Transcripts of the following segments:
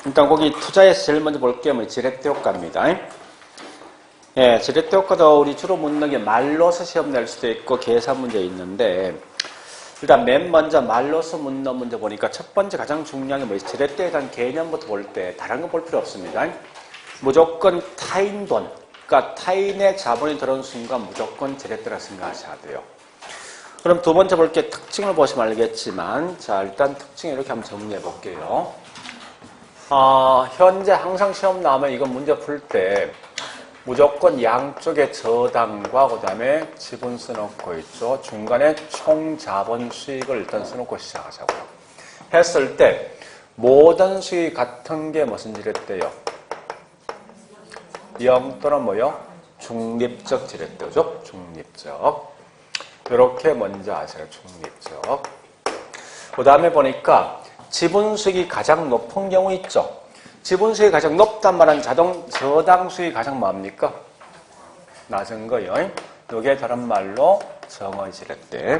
일단 거기 투자에서 제일 먼저 볼 게 뭐 지렛대 효과입니다. 예, 지렛대 효과도 우리 주로 묻는 게 말로서 시험 낼 수도 있고 계산 문제 있는데 일단 맨 먼저 말로서 묻는 문제 보니까 첫 번째 가장 중요한 게 뭐예요? 지렛대에 대한 개념부터 볼 때 다른 거 볼 필요 없습니다. 무조건 타인 돈, 그러니까 타인의 자본이 들어온 순간 무조건 지렛대라 생각하셔야 돼요. 그럼 두 번째 볼 게 특징을 보시면 알겠지만 자 일단 특징 이렇게 한번 정리해 볼게요. 현재 항상 시험 나오면 이건 문제 풀 때 무조건 양쪽에 저당과 그 다음에 지분 써놓고 있죠. 중간에 총 자본 수익을 일단 써놓고 시작하자고요. 했을 때 모든 수익이 같은 게 무슨 지렛대요? 0 또는 뭐요? 중립적 지렛대죠. 중립적. 이렇게 먼저 아세요. 중립적. 그 다음에 보니까 지분 수익이 가장 높은 경우 있죠. 지분 수익이 가장 높단 말은 자동 저당 수익이 가장 뭡니까? 낮은 거요. 이게 다른 말로 정의 지렛대.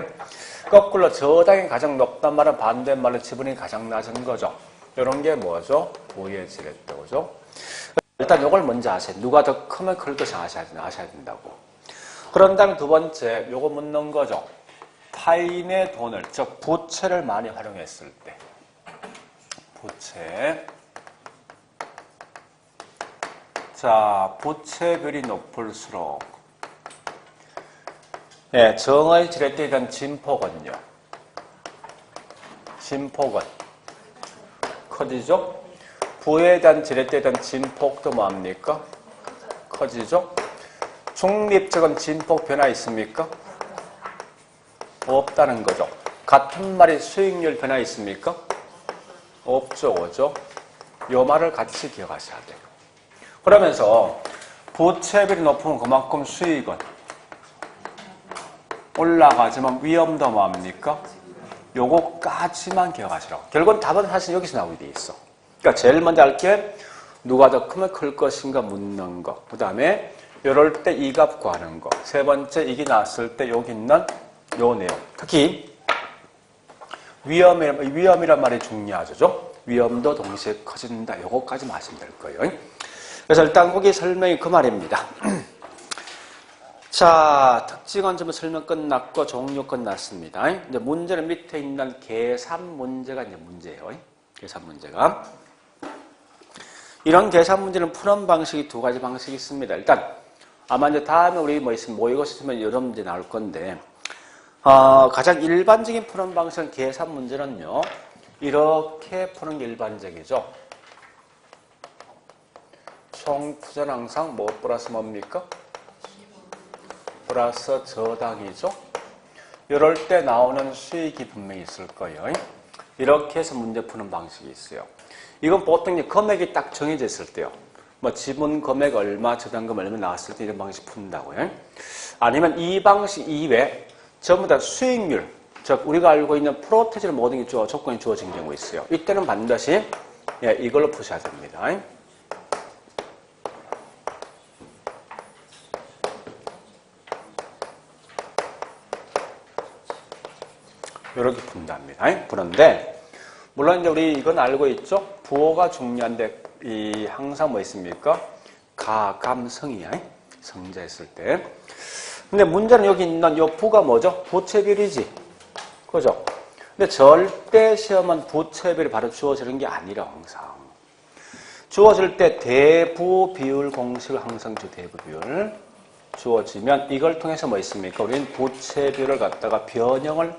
거꾸로 저당이 가장 높단 말은 반대말로 지분이 가장 낮은 거죠. 이런 게 뭐죠? 부의 지렛대, 그죠? 일단 이걸 먼저 아세요. 누가 더 크면 클 것이 아셔야 된다고. 그런 다음에 두 번째, 요거 묻는 거죠. 타인의 돈을, 즉 부채를 많이 활용했을 때. 부채. 자, 부채비율이 높을수록 예, 정의 지렛대에 대한 진폭은요. 진폭은 커지죠? 부에 대한 지렛대에 대한 진폭도 뭐합니까? 커지죠? 중립적인 진폭 변화 있습니까? 없다는 거죠. 같은 말이 수익률 변화 있습니까? 없죠, 오죠? 요 말을 같이 기억하셔야 돼요. 그러면서 부채비율이 높으면 그만큼 수익은 올라가지만 위험도 뭐합니까? 요거까지만 기억하시라고. 결국은 답은 사실 여기서 나오게 돼 있어. 그러니까 제일 먼저 할 게 누가 더 크면 클 것인가 묻는 거. 그 다음에 이럴 때 이 값 구하는 거. 세 번째 이게 나왔을 때 여기 있는 요 내용. 특히 위험이란 말이 중요하죠. 위험도 동시에 커진다. 요거까지 마시면 될 거예요. 그래서 일단 거기 설명이 그 말입니다. 자, 특징은 좀 설명 끝났고 종류 끝났습니다. 이제 문제는 밑에 있는 계산 문제가 이제 문제예요. 계산 문제가. 이런 계산 문제는 푸는 방식이 두 가지 방식이 있습니다. 일단 아마 이제 다음에 우리 뭐 있으면 모의고 있으면 여러 문제 나올 건데 가장 일반적인 푸는 방식은 계산 문제는요. 이렇게 푸는 게 일반적이죠. 총 투자는 항상 뭐 플러스 뭡니까? 플러스 저당이죠. 이럴 때 나오는 수익이 분명히 있을 거예요. 이렇게 해서 문제 푸는 방식이 있어요. 이건 보통 이제 금액이 딱 정해져 있을 때요. 뭐 지분 금액 얼마, 저당금 얼마 나왔을 때 이런 방식 푼다고요. 아니면 이 방식 이외에 전부 다 수익률, 즉 우리가 알고 있는 프로테이지를 모든 게 조건이 주어진 경우 있어요. 이때는 반드시 이걸로 푸셔야 됩니다. 이렇게 푼답니다. 그런데 물론 이제 우리 이건 알고 있죠. 부호가 중요한데 이 항상 뭐 있습니까? 가감성이야. 성자했을 때. 근데 문제는 여기 있는 이 부가 뭐죠? 부채비율이지. 그죠? 근데 절대 시험은 부채비율이 바로 주어지는 게 아니라 항상. 주어질 때 대부 비율 공식을 항상 대부 비율 주어지면 이걸 통해서 뭐 있습니까? 우리는 부채비율을 갖다가 변형을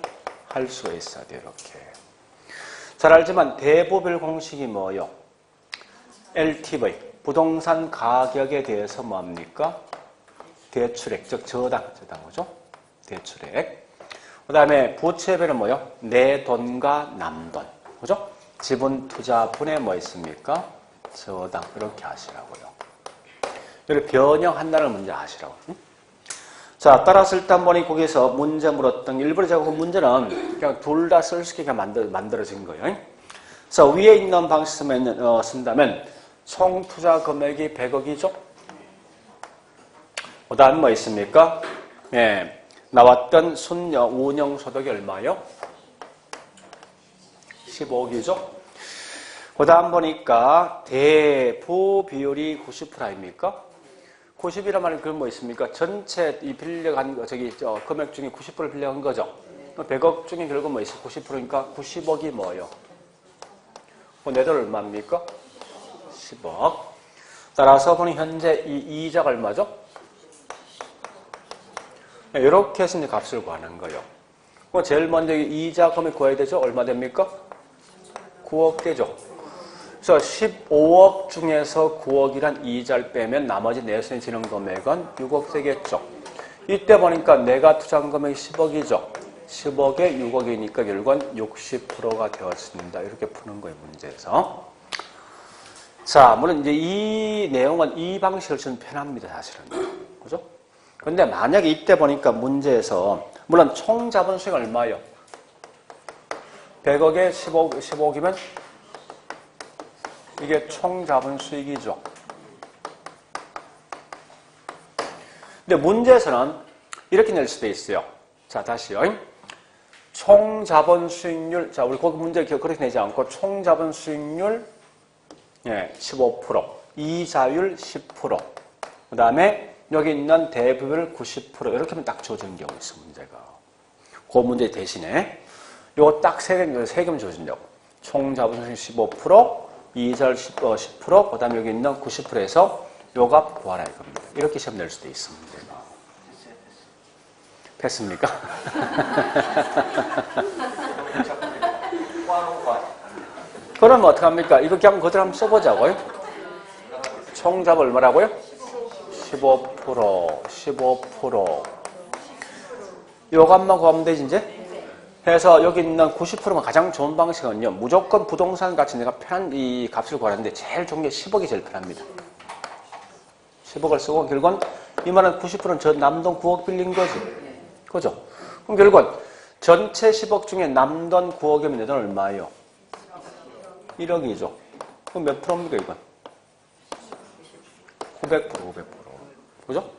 할 수가 있어야 돼요. 이렇게. 잘 알지만 대부비율 공식이 뭐요? LTV, 부동산 가격에 대해서 뭐합니까? 대출액, 즉 저당, 그죠? 대출액. 그 다음에 부채비율은 뭐요? 내 돈과 남 돈, 그죠? 지분 투자분에 뭐 있습니까? 저당, 이렇게 하시라고요. 이렇게 변형한다는 문제 아시라고. 자, 따라서 일단 보니 거기서 문제 물었던 일부러 제가 그 문제는 그냥 둘 다 쓸 수 있게 만들어진 거예요. 그래서 위에 있는 방식 쓴다면 총 투자 금액이 100억이죠. 그 다음 뭐 있습니까? 예, 나왔던 운영 소득이 얼마요? 15억이죠. 그 다음 보니까 대부 비율이 90% 아닙니까? 90이란 말은 그건 뭐 있습니까? 전체 이 빌려간 거, 금액 중에 90%를 빌려간 거죠. 100억 중에 결국 뭐 있어? 90%니까 90억이 뭐예요? 내 돈 얼마입니까? 10억. 따라서 보니 현재 이 이자가 얼마죠? 이렇게 해서 이제 값을 구하는 거예요. 제일 먼저 이자 금액 구해야 되죠? 얼마 됩니까? 9억 되죠. 그래서 15억 중에서 9억이란 이자를 빼면 나머지 내수에 지는 금액은 6억 되겠죠. 이때 보니까 내가 투자한 금액이 10억이죠. 10억에 6억이니까 결국은 60%가 되어진다. 이렇게 푸는 거예요, 문제에서. 자, 물론 이제 이 내용은 이 방식을 좀 편합니다, 사실은. 그죠? 근데 만약에 이때 보니까 문제에서, 물론 총 자본 수익 얼마예요? 100억에 15억이면 이게 총 자본 수익이죠. 근데 문제에서는 이렇게 낼 수도 있어요. 자, 다시요. 총 자본 수익률, 자, 우리 거기 문제 그렇게 내지 않고 총 자본 수익률 15%, 이자율 10%, 그 다음에 여기 있는 대부율 90% 이렇게 하면 딱 주어지는 경우 있어, 문제가. 그 문제 대신에 요거 딱 세 개만 주어진다고. 총 자본 수익 15%, 이자율 10%, 그 다음에 여기 있는 90%에서 요 값 구하라 이겁니다. 이렇게 시험 낼 수도 있습니다. 됐습니까? 그러면 어떡합니까? 이거 그냥 그대로 한번 써보자고요. 총 잡 얼마라고요? 15%. 요 값만 구하면 되지, 이제? 그래서 여기 있는 90%만 가장 좋은 방식은요, 무조건 부동산 가치 내가 편한 이 값을 구하는데 제일 좋은 게 10억이 제일 편합니다. 10억을 쓰고 결국은 이 말은 90%는 저 남돈 9억 빌린 거지. 그죠? 그럼 결국은 전체 10억 중에 남돈 9억이면 내 돈 얼마예요? 1억이죠. 그럼 몇 프로입니까, 이건? 900%. 그죠?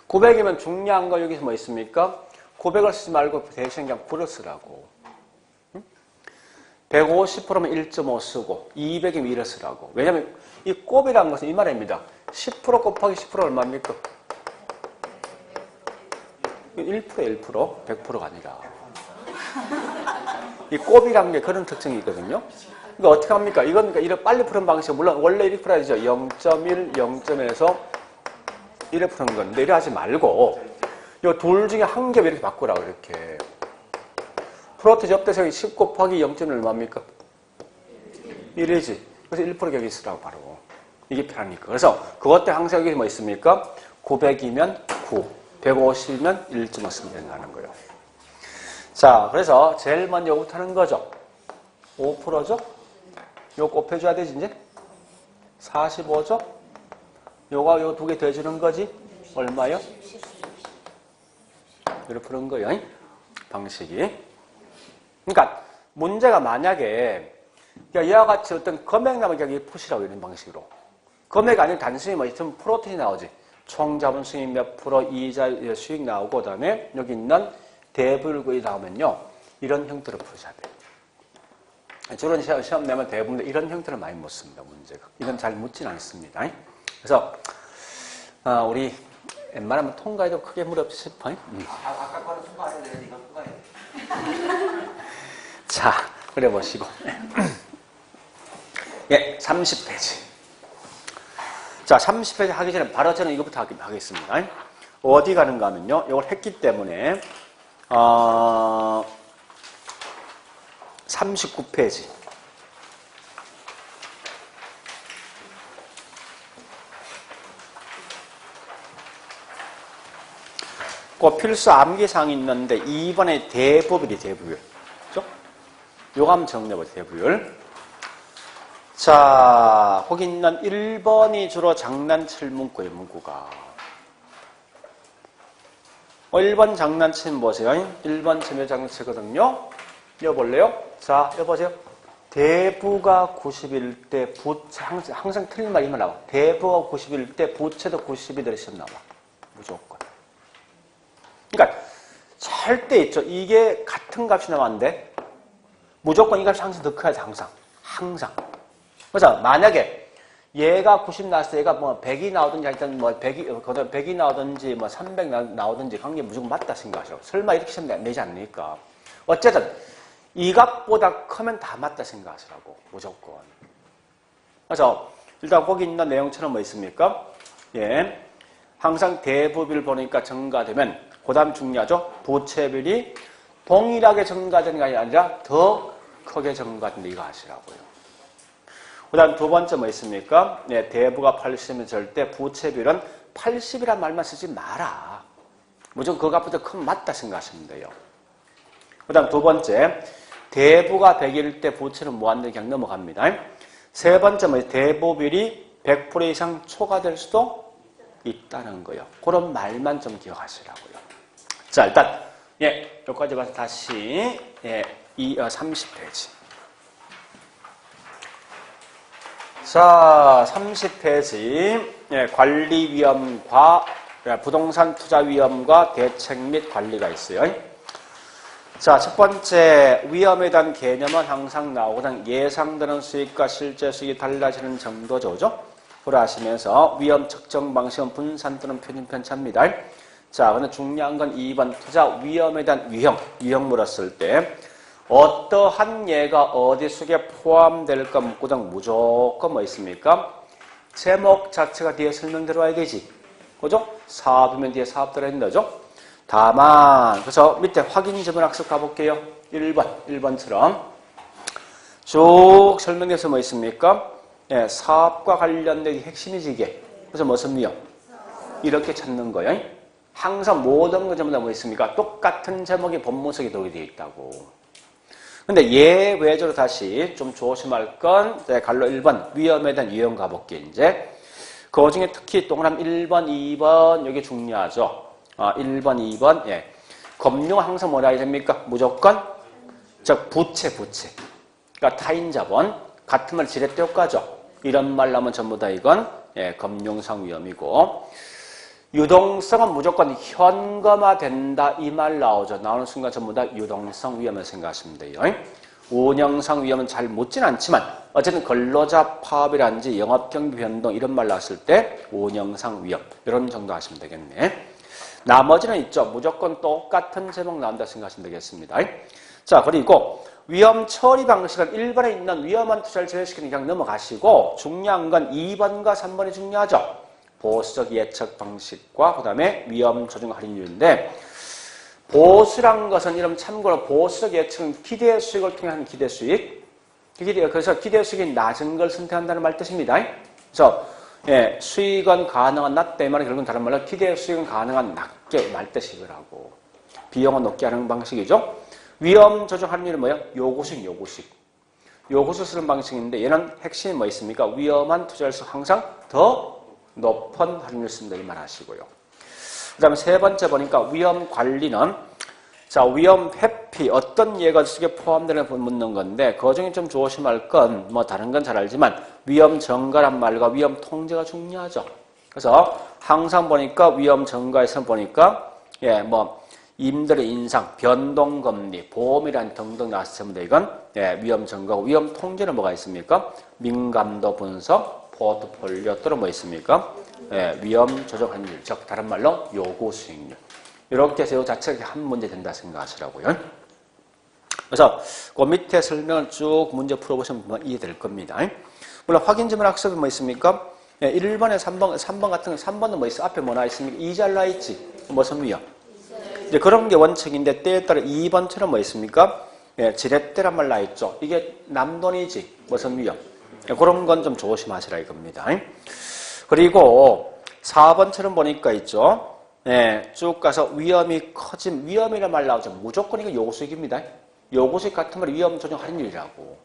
900이면 중요한 거 여기서 뭐 있습니까? 900을 쓰지 말고 대신 그냥 풀을 쓰라고. 150%면 1.5 쓰고 200이면 1을 쓰라고. 왜냐면 이 곱이라는 것은 이 말입니다. 10% 곱하기 10% 얼마입니까? 1%, 100%가 아니라. 이 곱이라는 게 그런 특징이 있거든요. 그러니까 어떻게 합니까? 이건 그러니까 이런 빨리 푸는 방식, 물론 원래 이렇게 풀어야 되죠. 0.1, 0.1에서 1을 푸는 건데, 이래 하지 말고, 이 둘 중에 한 겹 이렇게 바꾸라고, 이렇게. 프로트 접대성이 10 곱하기 0.1 얼마입니까? 1이지. 그래서 1% 여기 쓰라고 바로. 이게 편하니까. 그래서 그것 때 항상 여기 뭐 있습니까? 900이면 9, 150이면 1.5 쓰면 된다는 거예요. 자, 그래서 제일 먼저 요거부터 하는 거죠. 5%죠? 요거 곱해줘야 되지, 이제? 45죠? 요거 요 두 개 더해주는 거지? 얼마요? 이렇게 푸는 거예요. 방식이. 그러니까 문제가 만약에 이와 같이 어떤 금액 나면 여기 푸시라고 이런 방식으로. 금액 아니면 단순히 뭐 있으면 프로틴이 나오지. 총 자본 수익 몇 프로, 이자 수익 나오고, 그 다음에 여기 있는 대불구이 나오면요. 이런 형태로 푸셔야 돼요. 주로 시험 내면 대부분 이런 형태를 많이 못 씁니다, 문제가. 이건 잘 묻진 않습니다. 그래서, 우리 웬만하면 통과해도 크게 무리 없이 싶어. 아까 거는 통과해야 되는데 이거 통과해야 돼. 자, 그래 보시고. 예, 30페이지. 자, 30페이지 하기 전에 바로 저는 이것부터 하겠습니다. 어디 가는가 하면요. 이걸 했기 때문에, 39페이지. 그 필수 암기사항이 있는데 2번에 대부율이 대부율. 그죠? 요거 한번 정리해보세요. 대부율. 자, 거기 있는 1번이 주로 장난칠 문구예요. 문구가. 1번 장난치는 보세요. 1번 점유 장난치거든요. 여볼래요? 자, 여보세요. 대부가 90일 때 부채, 항상 틀린 말이만 나와. 대부가 90일 때 부채도 90이 들으시면 나와. 무조건. 그러니까 절대 있죠. 이게 같은 값이 나왔는데 무조건 이 값이 항상 더 커야지, 항상. 항상. 그래서 만약에 얘가 90 나왔을 때 얘가 뭐 100이 나오든지 하여튼 뭐 100이 나오든지 뭐 300 나오든지 관계 무조건 맞다 생각하시라고. 설마 이렇게 시험 내지 않으니까. 어쨌든 이 값보다 크면 다 맞다 생각하시라고. 무조건. 그래서 일단 거기 있는 내용처럼 뭐 있습니까? 예. 항상 대부비를 보니까 증가되면 그 다음 중요하죠. 부채비율이 동일하게 증가되는 게 아니라 더 크게 증가된다. 이거 아시라고요. 그 다음 두 번째 뭐 있습니까? 네, 대부가 80이면 절대 부채비율은 80이란 말만 쓰지 마라. 무조건 그 값보다 크면 맞다 생각하시면 돼요. 그 다음 두 번째, 대부가 100일 때 부채는 무한대 그냥 넘어갑니다. 세 번째 뭐 대부비율이 100% 이상 초과될 수도 있다는 거예요. 그런 말만 좀 기억하시라고요. 자, 일단 예, 여기까지 봐서 다시 예, 30페이지. 자, 30페이지. 예, 관리 위험과 부동산 투자 위험과 대책 및 관리가 있어요. 자, 첫 번째 위험에 대한 개념은 항상 나오거든. 예상되는 수익과 실제 수익이 달라지는 정도죠. 불하시면서 위험 측정 방식은 분산 또는 표준 편차입니다. 자, 근데 중요한 건 2번 투자 위험에 대한 유형 물었을 때 어떠한 예가 어디 속에 포함될까 묻고든 무조건 뭐 있습니까? 제목 자체가 뒤에 설명 들어와야 되지. 그죠? 사업이면 뒤에 사업 들어야 된다죠? 다만, 그래서 밑에 확인 지문 학습 가볼게요. 1번처럼. 쭉 설명해서 뭐 있습니까? 예, 사업과 관련된 핵심이지 이게. 그래서 무슨 위험? 이렇게 찾는 거예요. 항상 모든 것 전부 다 뭐 있습니까? 똑같은 제목이 본문석에 녹이되어 있다고. 근데 예외적으로 다시 좀 조심할 건, 네, 갈로 1번 위험에 대한 유형 가볼게요. 이제 그 중에 특히 동그라미 1번, 2번 여기 중요하죠. 1번, 2번. 예. 금융 항상 뭐라 해야 됩니까? 무조건 즉 부채. 그러니까 타인 자본 같은 말 지렛대 효과죠. 이런 말 나오면 전부 다 이건 예, 금융상 위험이고 유동성은 무조건 현금화된다 이 말 나오죠. 나오는 순간 전부 다 유동성 위험을 생각하시면 돼요. 운영상 위험은 잘 묻진 않지만 어쨌든 근로자 파업이라든지 영업경비 변동 이런 말 나왔을 때 운영상 위험 이런 정도 하시면 되겠네. 나머지는 있죠. 무조건 똑같은 제목 나온다 생각하시면 되겠습니다. 자, 그리고 위험 처리 방식은 1번에 있는 위험한 투자를 제외시키는 그냥 넘어가시고 중요한 건 2번과 3번이 중요하죠. 보수적 예측 방식과 그 다음에 위험 조정 할인율인데 보수란 것은 이런 참고로 보수적 예측은 기대 수익을 통해 하는 기대 수익. 그래서 기대 수익이 낮은 걸 선택한다는 말 뜻입니다. 그래서 예, 수익은 가능한 낮다 이 말은 결국은 다른 말로 기대 수익은 가능한 낮게 말 뜻이더라고. 비용은 높게 하는 방식이죠. 위험 조정 할인율은 뭐예요? 요구수익. 요구수 쓰는 방식인데 얘는 핵심이 뭐 있습니까? 위험한 투자일수록 항상 더 높은 할인율 쓴다 이 말 하시고요. 그 다음에 세 번째 보니까 위험 관리는 자 위험 회피 어떤 예가 속에 포함되는 묻는 건데 그 중에 좀 조심할 건 뭐 다른 건 잘 알지만 위험 증가란 말과 위험 통제가 중요하죠. 그래서 항상 보니까 위험 증가에서 보니까 예 뭐 임대료 인상, 변동금리, 보험이란 등등 나왔습니다. 이건 예, 위험 증가고 위험 통제는 뭐가 있습니까? 민감도 분석, 포트폴리오 또는 뭐 있습니까? 예, 위험 조정 환율, 즉 다른 말로 요구 수익률. 이렇게 해서 이 자체가 한 문제 된다 생각하시라고요. 그래서 그 밑에 설명을 쭉 문제 풀어보시면 이해될 겁니다. 물론 확인 지문 학습이 뭐 있습니까? 예, 1번에 3번 같은 거 3번은 뭐 있어? 앞에 뭐 나와 있습니까? 이잘 나와 있지? 무슨 위험? 이제 그런 게 원칙인데 때에 따라 2번처럼 뭐 있습니까? 예, 지렛대란 말 나와 있죠. 이게 남돈이지? 무슨 위험? 예, 그런 건 좀 조심하시라 이겁니다. 그리고 4번처럼 보니까 있죠. 예, 쭉 가서 위험이 커진 위험이란 말 나오죠. 무조건 이거 요구수익입니다. 요구수익 같은 걸 위험 조정 할인율이라고.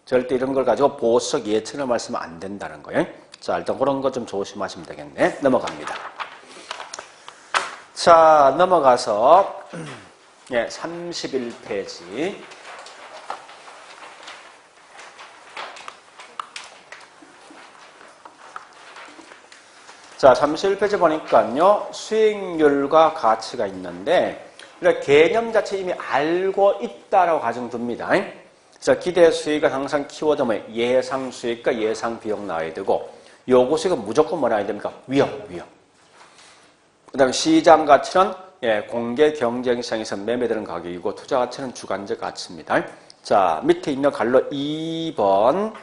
절대 이런 걸 가지고 보수적 예측을 말씀은 안 된다는 거예요. 자, 일단 그런 거 좀 조심하시면 되겠네. 넘어갑니다. 자, 넘어가서 예, 31페이지. 자, 31페이지 보니까요. 수익률과 가치가 있는데 개념 자체 이미 알고 있다라고 가정됩니다. 자, 기대 수익은 항상 키워드 뭐예요? 예상 수익과 예상 비용 나와야 되고, 요구 수익은 무조건 뭐 나와야 됩니까? 위험. 그 다음에 시장 가치는 공개 경쟁 시장에서 매매되는 가격이고, 투자 가치는 주관적 가치입니다. 자, 밑에 있는 갈로 2번.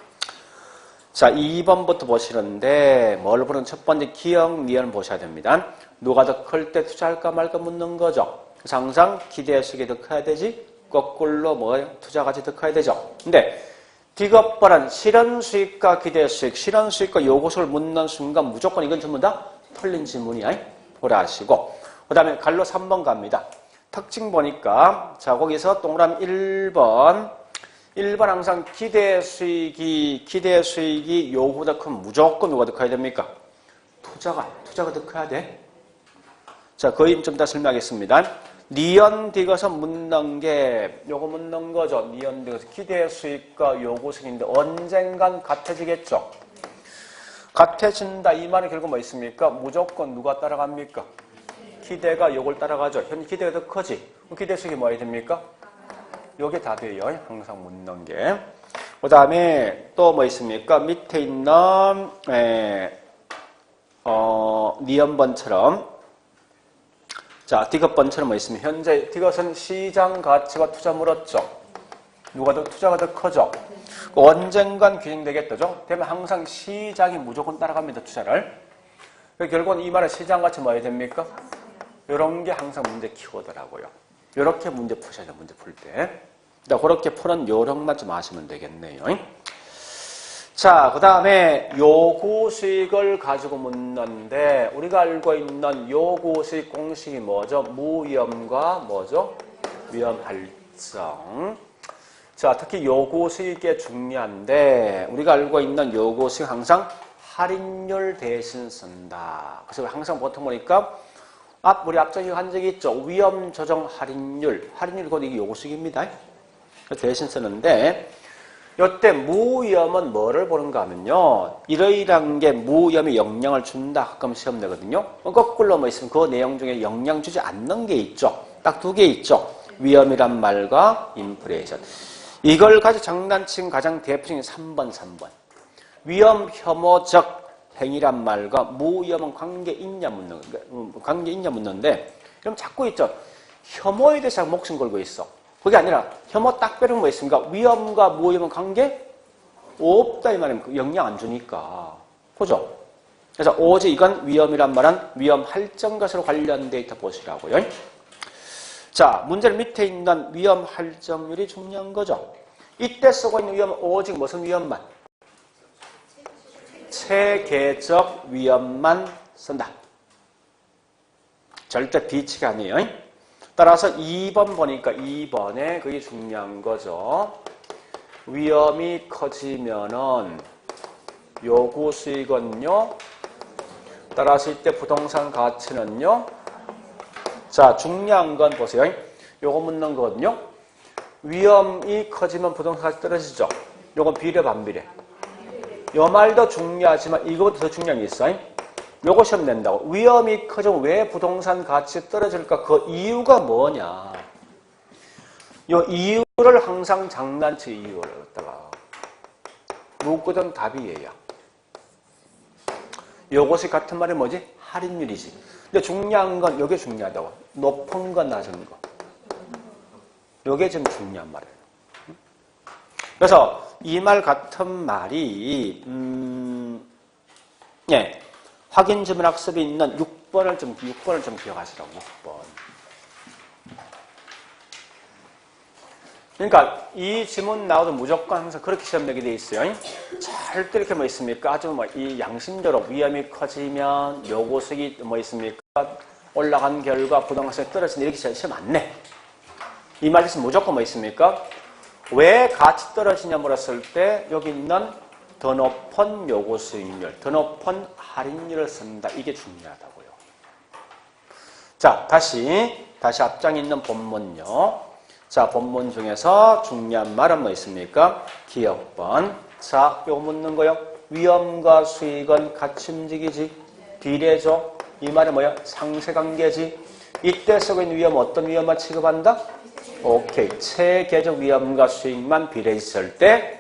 자, 2번부터 보시는데, 뭘 보는 첫 번째 기억, 니언을 보셔야 됩니다. 누가 더 클 때 투자할까 말까 묻는 거죠. 그래서 항상 기대 수익이 더 커야 되지, 거꾸로 투자 가치 더 커야 되죠. 근데 디귿번은 실현 수익과 기대 수익, 실현 수익과 요구수를 묻는 순간 무조건 이건 전부 다 틀린 질문이야. 보라 하시고. 그 다음에 갈로 3번 갑니다. 특징 보니까, 자, 거기서 동그라미 1번 항상 기대 수익이 요구보다 크면 무조건 누가 더 커야 됩니까? 투자가 더 커야 돼. 자, 거의 좀 더 설명하겠습니다. 니언 디귿은 묻는 게 요거 묻는 거죠. 니언 디귿 기대 수익과 요구 수익인데 언젠간 같아지겠죠. 같아진다 이 말은 결국 뭐 있습니까? 무조건 누가 따라갑니까? 기대가 요걸 따라가죠. 현재 기대가 더 크지. 기대 수익이 뭐 해야 됩니까? 요게 답이에요. 항상 묻는 게. 그 다음에 또 뭐 있습니까? 밑에 있는 니언번처럼, 자, 디귿번처럼 뭐 있으면 현재 디귿은 시장 가치가 투자 물었죠. 투자가 더 커져. 언젠간 균형되겠다죠. 되면 항상 시장이 무조건 따라갑니다. 투자를. 결국은 이 말은 시장 가치 뭐 해야 됩니까? 이런 게 항상 문제 키워드라고요. 이렇게 문제 푸셔야죠. 문제 풀 때. 그렇게 푸는 요령만 좀 아시면 되겠네요. 자, 그 다음에 요구 수익을 가지고 묻는데, 우리가 알고 있는 요구 수익 공식이 뭐죠? 무위험과 뭐죠? 위험 할증. 자, 특히 요구 수익이 중요한데, 우리가 알고 있는 요구 수익 항상 할인율 대신 쓴다. 그래서 항상 보통 보니까, 우리 앞전에 한 적이 있죠? 위험 조정 할인율. 할인율 곧 이게 요구 수익입니다. 대신 쓰는데, 이때 무위험은 뭐를 보는가 하면요. 이러이러한 게 무위험에 영향을 준다. 가끔 시험 내거든요. 거꾸로 뭐 있으면 그 내용 중에 영향 주지 않는 게 있죠. 딱 두 개 있죠. 위험이란 말과 인플레이션. 이걸 가지고 장난친 가장 대표적인 3번. 위험 혐오적 행위란 말과 무위험은 관계 있냐 묻는데, 그럼 자꾸 있죠. 혐오에 대해서 목숨 걸고 있어. 그게 아니라 혐오 딱 빼는 뭐 있습니까? 위험과 무위험은 관계 없다 이 말입니다. 영향 안 주니까. 그죠? 그래서 오직 이건 위험이란 말은 위험 할증 것으로 관련되어 있다 보시라고요. 자, 문제는 밑에 있는 위험 할증률이 중요한 거죠. 이때 쓰고 있는 위험은 오직 무슨 위험만? 체계적 위험만 쓴다. 절대 비치가 아니에요. 따라서 2번 보니까 2번에 그게 중요한 거죠. 위험이 커지면은 요구 수익은요. 따라서 이때 부동산 가치는요. 자, 중요한 건 보세요. 요거 묻는 거거든요. 위험이 커지면 부동산 가치 떨어지죠. 요건 비례 반비례. 요 말도 중요하지만 이것보다 더 중요한 게 있어요. 요거 시험 낸다고. 위험이 커지면 왜 부동산 가치 떨어질까? 그 이유가 뭐냐. 요 이유를 항상 장난치 이유를 갖다가 묻거든 답이에요. 요것이 같은 말이 뭐지? 할인율이지. 근데 중요한 건 요게 중요하다고. 높은 건 낮은 거. 요게 좀 중요한 말이에요. 그래서 이 말 같은 말이 확인 지문 학습이 있는 6번을 좀 기억하시라고. 6번. 그러니까 이 지문 나와도 무조건 항상 그렇게 시험 내게 돼 있어요. 절대 이렇게 뭐 있습니까? 아주 뭐 이 양심대로 위험이 커지면 요구수익이 뭐 있습니까? 올라간 결과 부동산이 떨어진다 이렇게 시험 안 내. 이 말에서 무조건 뭐 있습니까? 왜 가치 떨어지냐 물었을 때 여기 있는 더 높은 요구 수익률, 더 높은 할인율을 쓴다. 이게 중요하다고요. 자, 다시 앞장에 있는 본문요. 자, 본문 중에서 중요한 말은 뭐 있습니까? 기억번. 자, 요거 묻는 거요. 위험과 수익은 같이 움직이지. 비례죠. 이 말은 뭐야? 상세관계지. 이때 쓰고 있는 위험은 어떤 위험만 취급한다? 오케이. 체계적 위험과 수익만 비례했을 때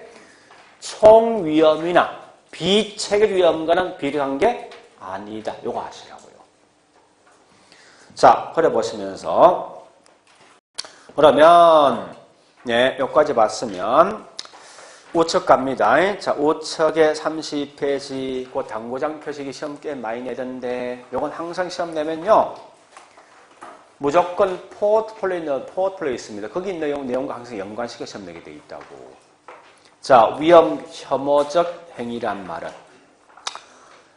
총 위험이나 비체계적 위험과는 비례한 게 아니다. 요거 아시라고요. 자, 그래 보시면서 그러면 여기까지 봤으면 우측 갑니다. 자, 우측에 30페이지 그 당구장 표식이 시험 꽤 많이 내던데 요건 항상 시험 내면요 무조건 포트폴리오 있습니다. 거기 있는 내용과 항상 연관시켜 시험 내게 돼 있다고. 자, 위험 혐오적 행위란 말은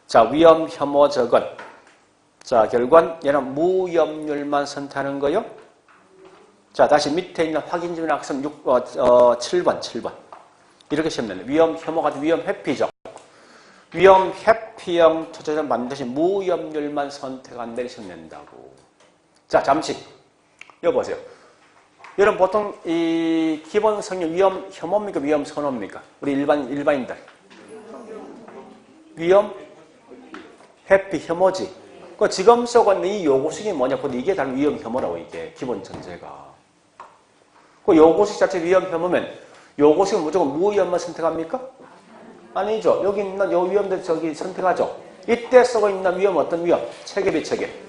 자, 위험 혐오적은 자, 결과는 얘는 무위험률만 선택하는 거요. 자, 다시 밑에 있는 확인지문 학습 7번. 이렇게 시험 내는 위험 혐오가 위험 회피적. 위험 회피형 투자자는 반드시 무위험률만 선택한다 이렇게 시험 낸다고. 자, 잠시 여기 보세요. 여러분 보통 이 기본 성질 위험 혐오입니까? 위험 선호입니까? 우리 일반인들. 위험 회피 혐오지. 그 지금 쓰고 이 요구식이 뭐냐? 곧 이게 다른 위험 혐오라고 이게 기본 전제가. 그 요구식 자체 위험 혐오면 요구식은 무조건 무위험만 선택합니까? 아니죠. 여기 있는 요 위험들 저기 선택하죠. 이때 쓰고 있는 위험 어떤 위험? 체계 비체계.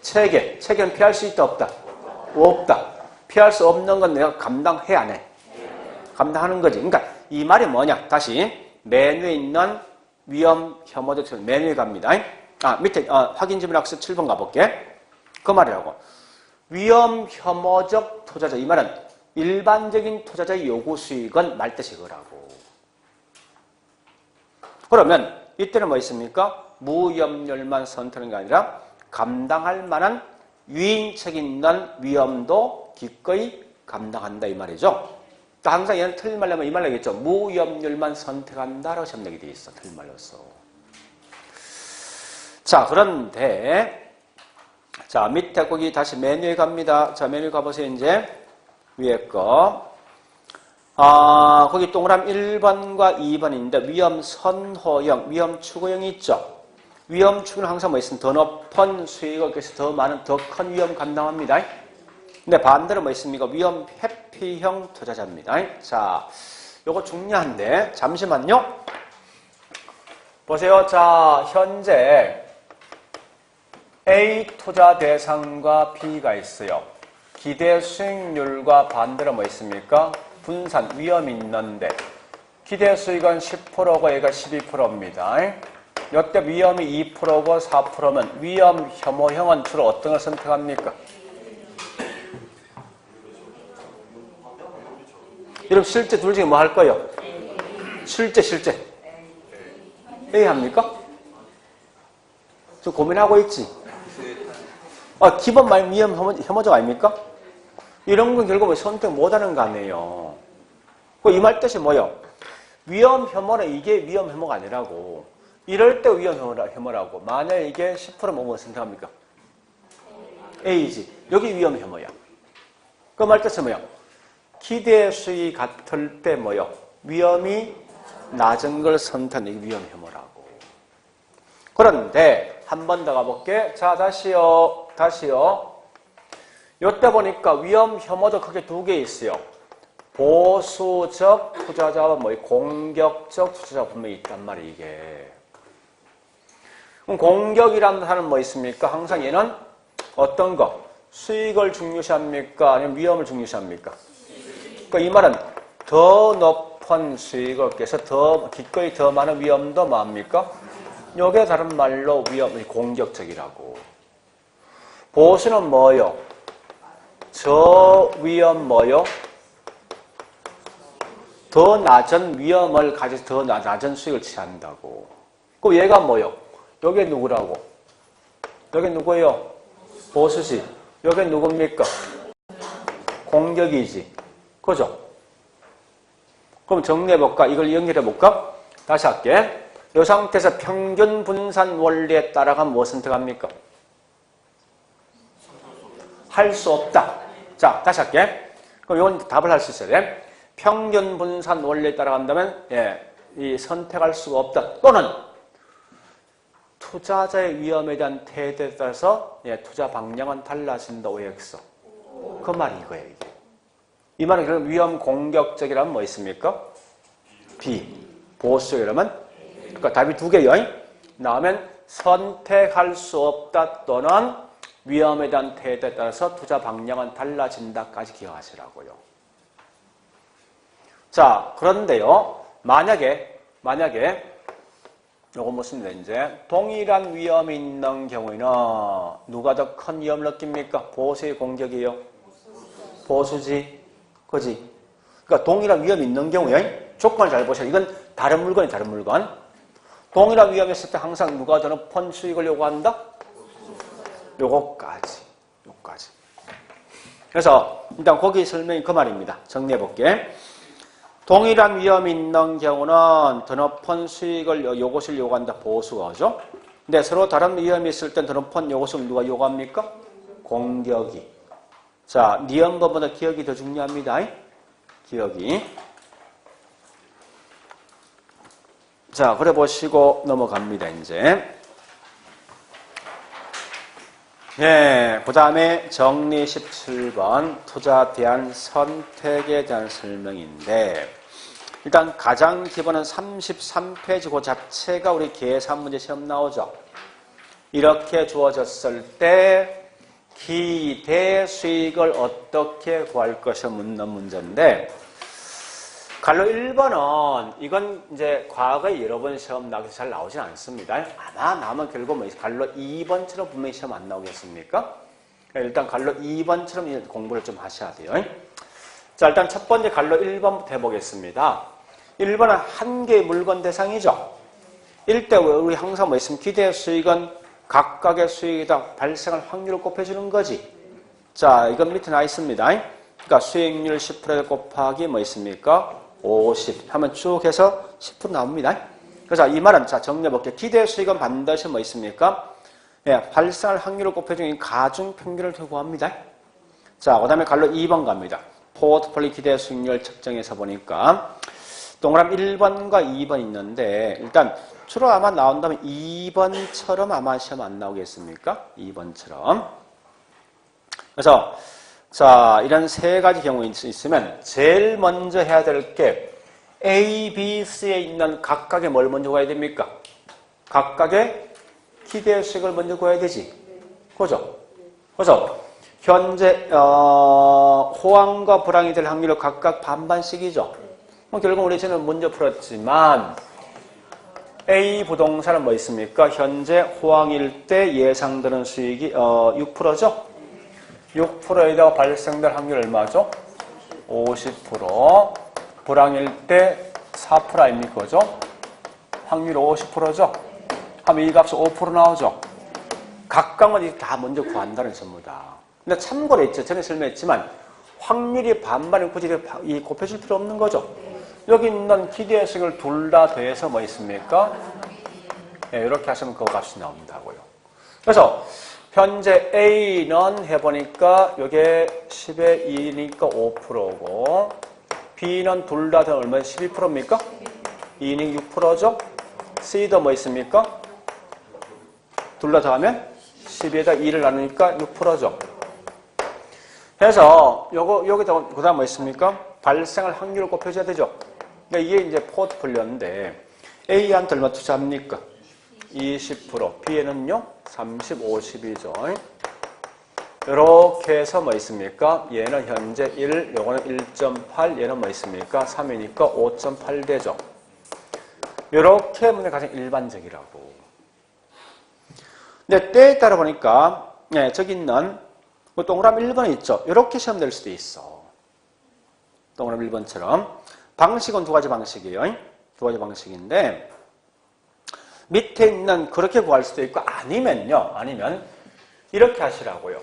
체계는 피할 수 있다 없다? 없다. 피할 수 없는 건 내가 감당해 안 해? 감당하는 거지. 그러니까 이 말이 뭐냐? 다시 메뉴에 있는 위험 혐오적 메뉴에 갑니다. 밑에 확인지문 학습 7번 가볼게. 그 말이라고. 위험 혐오적 투자자 이 말은 일반적인 투자자의 요구 수익은 말뜻이 그거라고. 그러면 이때는 뭐 있습니까? 무위험률만 선택하는 게 아니라 감당할 만한 유인책 있는 위험도 기꺼이 감당한다 이 말이죠. 그러니까 항상 얘는 틀린 말로 하면 이 말로 하겠죠. 무위험률만 선택한다라고 시험 내게 돼 있어. 틀린 말로써. 자, 그런데 자, 밑에 거기 다시 메뉴에 갑니다. 자, 메뉴 가보세요. 이제 위에 거. 거기 동그라미 1번과 2번인데 위험 선호형, 위험 추구형이 있죠. 위험 추구는 항상 뭐 있으면 더 높은 수익을 위해서 더 많은, 더 큰 위험 감당합니다. 근데 반대로 뭐 있습니까? 위험 회피형 투자자입니다. 자, 요거 중요한데, 잠시만요. 보세요. 자, 현재 A 투자 대상과 B가 있어요. 기대 수익률과 반대로 뭐 있습니까? 분산, 위험이 있는데, 기대 수익은 10%고 얘가 12%입니다. 역대 위험이 2%고 4%면 위험 혐오형은 주로 어떤 걸 선택합니까? 여러분 실제 둘 중에 뭐 할 거예요? 실제 A 합니까? 좀 고민하고 있지? 기본 말 위험 혐오적 아닙니까? 이런 건 결국 선택 못하는 거 아니에요. 이 말 뜻이 뭐예요? 위험 혐오는 이게 위험 혐오가 아니라고. 이럴 때 위험 혐오라고. 만약 이게 10%면 뭐 선택합니까? A지. 여기 위험 혐오야. 그 말 뜻은 뭐야? 기대 수익이 같을 때 뭐요? 위험이 낮은 걸 선택하는 게 위험 혐오라고. 그런데 한 번 더 가볼게. 자, 다시요. 요때 보니까 위험 혐오도 크게 두 개 있어요. 보수적 투자자와 공격적 투자자가 분명히 있단 말이에요, 이게. 그럼 공격이라는 단어는 뭐 있습니까? 항상 얘는 어떤 거? 수익을 중요시합니까? 아니면 위험을 중요시합니까? 그러니까 이 말은 더 높은 수익을 얻기 위해서 기꺼이 더 많은 위험도 뭐합니까? 요게 다른 말로 공격적이라고. 보수는 뭐요? 저위험 뭐요? 더 낮은 위험을 가져서 더 낮은 수익을 취한다고. 그럼 얘가 뭐요? 요게 누구라고? 요게 누구예요? 보수지. 요게 누굽니까? 공격이지. 그죠? 그럼 정리해볼까? 이걸 연결해볼까? 다시 할게. 이 상태에서 평균 분산 원리에 따라가면 뭐 선택합니까? 할 수 없다. 자, 다시 할게. 그럼 이건 답을 할 수 있어야 돼. 평균 분산 원리에 따라간다면, 이 선택할 수가 없다. 또는 투자자의 위험에 대한 태도에 따라서 투자 방향은 달라진다. OX. 그 말이 이거예요, 이게. 이 말은 그럼 위험 공격적이라면 뭐 있습니까? B. 보수적이라면? 그러니까 답이 두 개요. 나오면 선택할 수 없다 또는 위험에 대한 태도에 따라서 투자 방향은 달라진다까지 기억하시라고요. 자, 그런데요. 만약에 요거 무슨 이제 동일한 위험이 있는 경우에는 누가 더 큰 위험을 느낍니까? 보수의 공격이에요. 보수지. 그지? 그러니까 동일한 위험이 있는 경우에 조건을 잘 보셔요. 이건 다른 물건이 다른 물건. 동일한 위험이 있을 때 항상 누가 더 높은 수익을 요구한다? 요거까지. 그래서 일단 거기 설명이 그 말입니다. 정리해 볼게. 동일한 위험이 있는 경우는 더 높은 수익을 요것을 요구한다. 보수가죠. 근데 서로 다른 위험이 있을 땐 더 높은 요것을 누가 요구합니까? 공격이. 자, 니은법보다 기억이 더 중요합니다. 기억이. 자, 그래 보시고 넘어갑니다. 이제. 네, 그 다음에 정리 17번 투자 대한 선택에 대한 설명인데 일단 가장 기본은 33페이지 그 자체가 우리 계산 문제 시험 나오죠. 이렇게 주어졌을 때 기대 수익을 어떻게 구할 것이 묻는 문제인데 갈로 1번은 이건 이제 과거에 여러 번 시험 나와서 잘 나오진 않습니다. 아마 나오면 결국 뭐 갈로 2번처럼 분명히 시험 안 나오겠습니까? 일단 갈로 2번처럼 공부를 좀 하셔야 돼요. 자, 일단 첫 번째 갈로 1번부터 해보겠습니다. 1번은 한 개의 물건 대상이죠. 이때 우리 항상 뭐 있으면 기대 수익은 각각의 수익이다 발생할 확률을 곱해주는 거지. 자, 이건 밑에 나 있습니다. 그러니까 수익률 10% 곱하기 뭐 있습니까? 50 하면 쭉 해서 10% 나옵니다. 그래서 이 말은 자 정리해볼게요. 기대 수익은 반드시 뭐 있습니까? 예, 발생할 확률을 곱해주는 가중 평균을 구합니다. 자, 그 다음에 갈로 2번 갑니다. 포트폴리오 기대 수익률 측정해서 보니까 동그라미 1번과 2번 있는데 일단 주로 아마 나온다면 2번처럼 아마 시험 안 나오겠습니까? 2번처럼. 그래서 자, 이런 세 가지 경우 있으면 제일 먼저 해야 될 게 A, B, C에 있는 각각의 뭘 먼저 구해야 됩니까? 각각의 기대 수익을 먼저 구해야 되지. 그죠? 그래서 현재 호황과 불황이 될 확률은 각각 반반씩이죠. 결국 우리 지금 먼저 풀었지만 A 부동산은 뭐 있습니까? 현재 호황일 때 예상되는 수익이 6%죠? 6%에다가 발생될 확률 얼마죠? 50%. 불황일 때 4% 아닙니까? 그죠? 확률 50%죠? 하면 이 값이 5% 나오죠? 각각은 다 먼저 구한다는 전부 다. 근데 참고로 있죠. 전에 설명했지만 확률이 반반이면 굳이 곱해줄 필요 없는 거죠? 여기 있는 기대 수익을 둘 다 더해서 뭐 있습니까? 네, 이렇게 하시면 그 값이 나온다고요. 그래서 현재 A는 해보니까 이게 10에 2니까 5%고 B는 둘 다 얼마나 12%입니까? 2는 6%죠? C도 뭐 있습니까? 둘 다 더하면 12에다 2를 나누니까 6%죠? 그래서 여기다 그 다음 뭐 있습니까? 발생할 확률을 곱해줘야 되죠? 그러니까 이게 이제 포트폴리오인데 A한테 얼마 투자합니까? 20%, B에는요 30, 50이죠. 이렇게 해서 뭐 있습니까? 얘는 현재 1, 요거는 1.8, 얘는 뭐 있습니까? 3이니까 5.8 되죠. 이렇게 하면 가장 일반적이라고. 근데 때에 따라 보니까 네, 저기 있는 동그라미 1번이 있죠. 이렇게 시험 될 수도 있어. 동그라미 1번처럼. 방식은 두 가지 방식이에요. 두 가지 방식인데 밑에 있는 그렇게 구할 수도 있고 아니면 이렇게 하시라고요.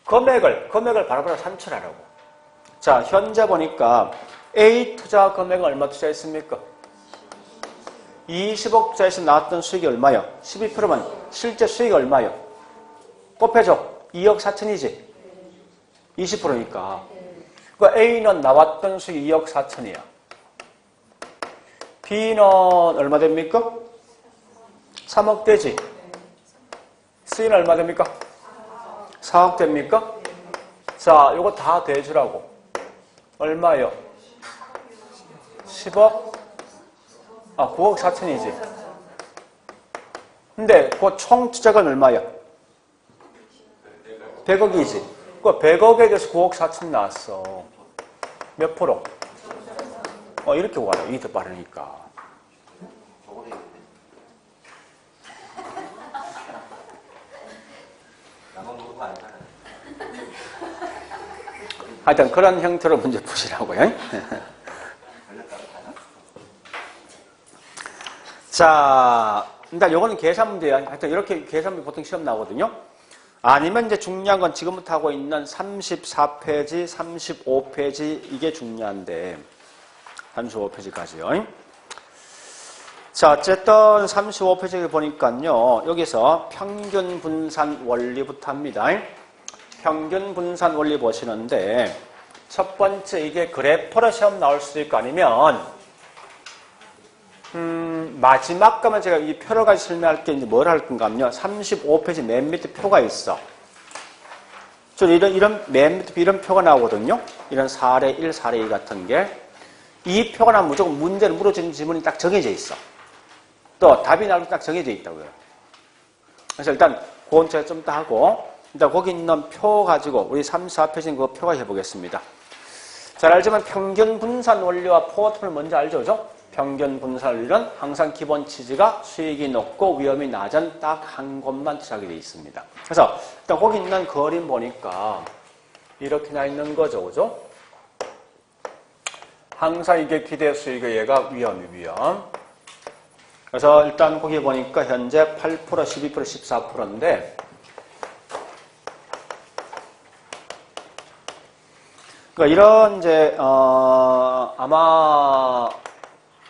금액을 바로바로 산출하라고. 자, 현재 보니까 A 투자 금액은 얼마 투자했습니까? 20억짜리에서 나왔던 수익이 얼마요? 12%면 실제 수익이 얼마요? 곱해줘. 2억 4천이지? 20%니까. 그러니까 A는 나왔던 수익이 2억 4천이야. B는 얼마 됩니까? 3억 되지? C는 얼마 됩니까? 4억 됩니까? 자, 요거 다 대주라고. 얼마요? 10억? 9억 4천이지. 근데 그 총 투자금 얼마야? 100억이지. 그 100억에 대해서 9억 4천 나왔어. 몇 프로? 이렇게 와요. 이게 더 빠르니까. 하여튼 그런 형태로 문제 푸시라고요. 자, 일단 요거는 계산 문제야. 하여튼 이렇게 계산 문제 보통 시험 나오거든요. 아니면 이제 중요한 건 지금부터 하고 있는 34페이지, 35페이지 이게 중요한데 35페이지까지요. 자, 어쨌든 35페이지 보니까요. 여기서 평균 분산 원리부터 합니다. 평균 분산 원리 보시는데 첫 번째 이게 그래프로 시험 나올 수도 있고 아니면 마지막 거면 제가 이 표를 가지고 설명할 게 이제 뭘 할 건가요? 35페이지 맨 밑에 표가 있어. 이런 맨 밑에 이런 표가 나오거든요. 이런 사례 1, 사례 2 같은 게. 이 표가 나면 무조건 문제를 물어주는 지문이 딱 정해져 있어. 또 답이 나올 때 딱 정해져 있다고요. 그래서 일단 그건 제가 좀 더 하고 일단 거기 있는 표 가지고 우리 3, 4페이지 그 표가 해보겠습니다. 잘 알지만 평균 분산 원리와 포트를 먼저 알죠, 그죠? 평균 분산 원리는 항상 기본 취지가 수익이 높고 위험이 낮은 딱 한 곳만 투자하게 되어 있습니다. 그래서 일단 거기 있는 그림 보니까 이렇게 나 있는 거죠, 그죠? 항상 이게 기대 수익의 얘가 위험. 그래서 일단 거기 보니까 현재 8%, 12%, 14%인데 그러니까 이런 이제 아마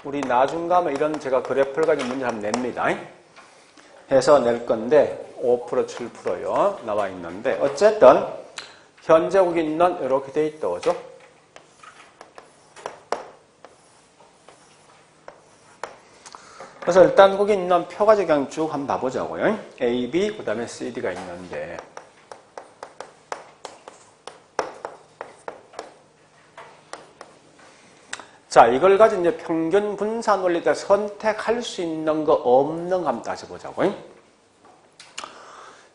우리 나중 가면 이런 제가 그래프를 가지고 문제 한번 냅니다. 해서 낼 건데 5%, 7%요 나와 있는데 어쨌든 현재 거기 있는 이렇게 돼 있다, 그죠? 그래서 일단 거기 있는 표 가지고 그냥 쭉 한번 봐보자고요. A, B, 그 다음에 C, D가 있는데 자, 이걸 가지고 이제 평균 분산 원리 때 선택할 수 있는 거 없는 거 한번 따져보자고요.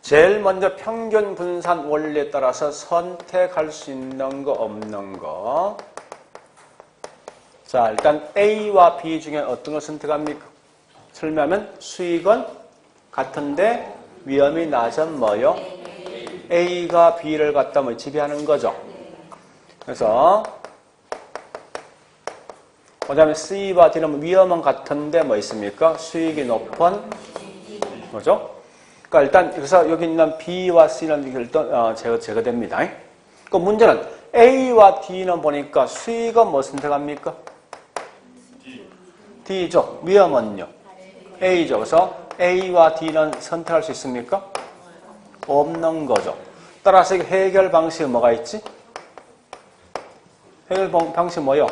제일 먼저 평균 분산 원리에 따라서 선택할 수 있는 거 없는 거. 자, 일단 A와 B 중에 어떤 걸 선택합니까? 설명하면 수익은 같은데 위험이 낮은 뭐요? A가 B를 갖다 뭐 지배하는 거죠. 그래서 그 다음에 C와 D는 위험은 같은데 뭐 있습니까? 수익이 높은 뭐죠? 그러니까 일단 그래서 여기 있는 B와 C는 일단 제거됩니다. 그 문제는 A와 D는 보니까 수익은 뭐 선택합니까? D죠. 위험은요? A죠. 그래서 A와 D는 선택할 수 있습니까? 없는 거죠. 따라서 해결 방식이 뭐가 있지? 해결 방식이 뭐요?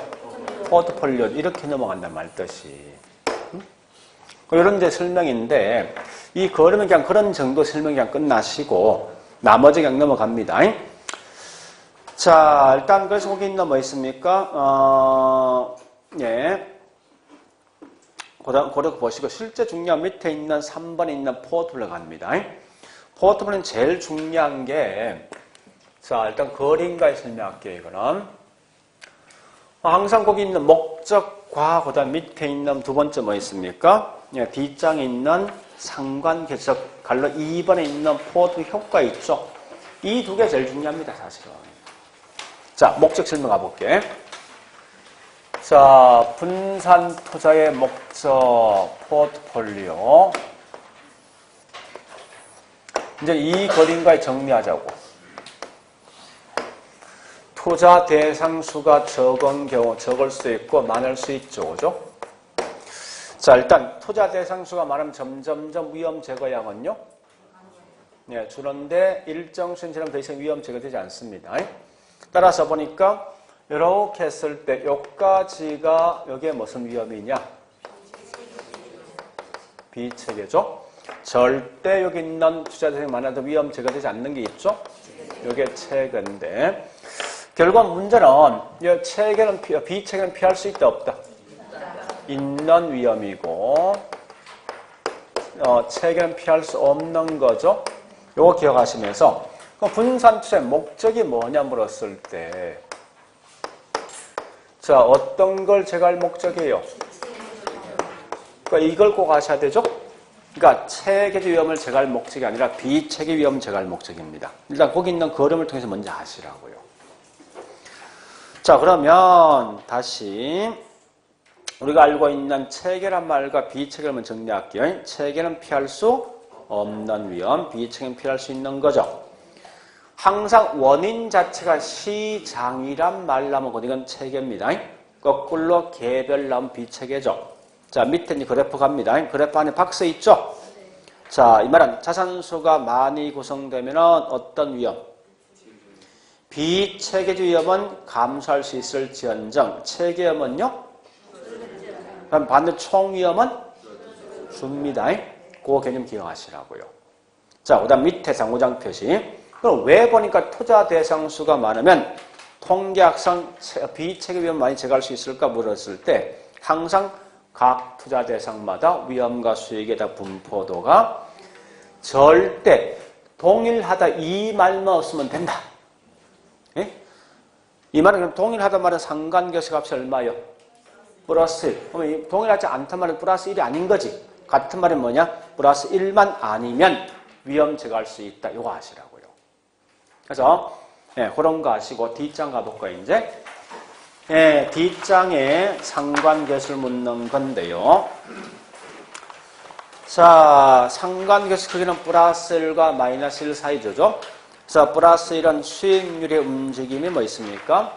포트폴리오 이렇게 넘어간단 말뜻이. 이런 데 설명인데 이 그러면 그냥 그런 정도 설명이 그냥 끝나시고 나머지 그냥 넘어갑니다. 자, 일단 그래서 거기 있는 뭐 있습니까? 예. 그렇게 보시고 실제 중요한 밑에 있는 3번에 있는 포트폴리오 갑니다. 포트폴리오는 제일 중요한 게 자, 일단 그림가에 설명할게요. 이거는 항상 거기 있는 목적과 그다음 밑에 있는 두 번째 뭐 있습니까? 예, D장에 있는 상관계적 갈로 2번에 있는 포트폴리오 효과 있죠. 이 두 개 제일 중요합니다, 사실은. 자, 목적 설명 가볼게. 자, 분산 투자의 목적 포트폴리오. 이제 이 그림과 정리하자고. 투자 대상 수가 적은 경우 적을 수 있고 많을 수 있죠, 그죠? 자, 일단 투자 대상 수가 많으면 점점점 위험 제거량은요, 네, 줄었는데 일정 수준 지나면 더 이상 위험 제거되지 않습니다. 따라서 보니까 이렇게 했을 때 여기까지가 여기에 무슨 위험이냐? 비체계죠. 절대 여기 있는 투자 대상이 많아도 위험 제거되지 않는 게 있죠. 이게 체계인데 결국 문제는 이 체계는 비체계는 피할 수 있다 없다? 있는 위험이고 체계는 피할 수 없는 거죠. 요거 기억하시면서 분산투자의 목적이 뭐냐 물었을 때 자, 어떤 걸 제거할 목적이에요? 그러니까 이걸 꼭 아셔야 되죠? 그러니까 체계적 위험을 제거할 목적이 아니라 비체계 위험을 제거할 목적입니다. 일단 거기 있는 걸음을 통해서 먼저 아시라고요. 자, 그러면 다시 우리가 알고 있는 체계란 말과 비체계를 한번 정리할게요. 체계는 피할 수 없는 위험, 비체계는 피할 수 있는 거죠. 항상 원인 자체가 시장이란 말 나오면 이건 체계입니다. 거꾸로 개별 나오면 비체계죠. 자, 밑에 이제 그래프 갑니다. 그래프 안에 박스 있죠? 자, 이 말은 자산수가 많이 구성되면 어떤 위험? 비체계적 위험은 감소할 수 있을지언정 체계 위험은요? 그럼 반대 총 위험은 줍니다. 그 개념 기억하시라고요. 자, 그 다음 밑에 상호장 표시. 그럼 왜 보니까 투자 대상 수가 많으면 통계학상 비체계 위험 많이 제거할 수 있을까 물었을 때 항상 각 투자 대상마다 위험과 수익에 대한 분포도가 절대 동일하다 이 말만 없으면 된다. 예? 이 말은 그럼 동일하다 말은 상관계수 값이 얼마요? 플러스 1. 그러면 동일하지 않단 말은 플러스 1이 아닌 거지. 같은 말은 뭐냐? 플러스 1만 아니면 위험 제거할 수 있다. 이거 아시라고요. 그래서 예, 그런 거 아시고 D장 가볼까요 이제? 예, D장에 상관계수를 묻는 건데요. 자, 상관계수 크기는 플러스 1과 마이너스 1 사이죠. 그래서 플러스 1은 수익률의 움직임이 뭐 있습니까?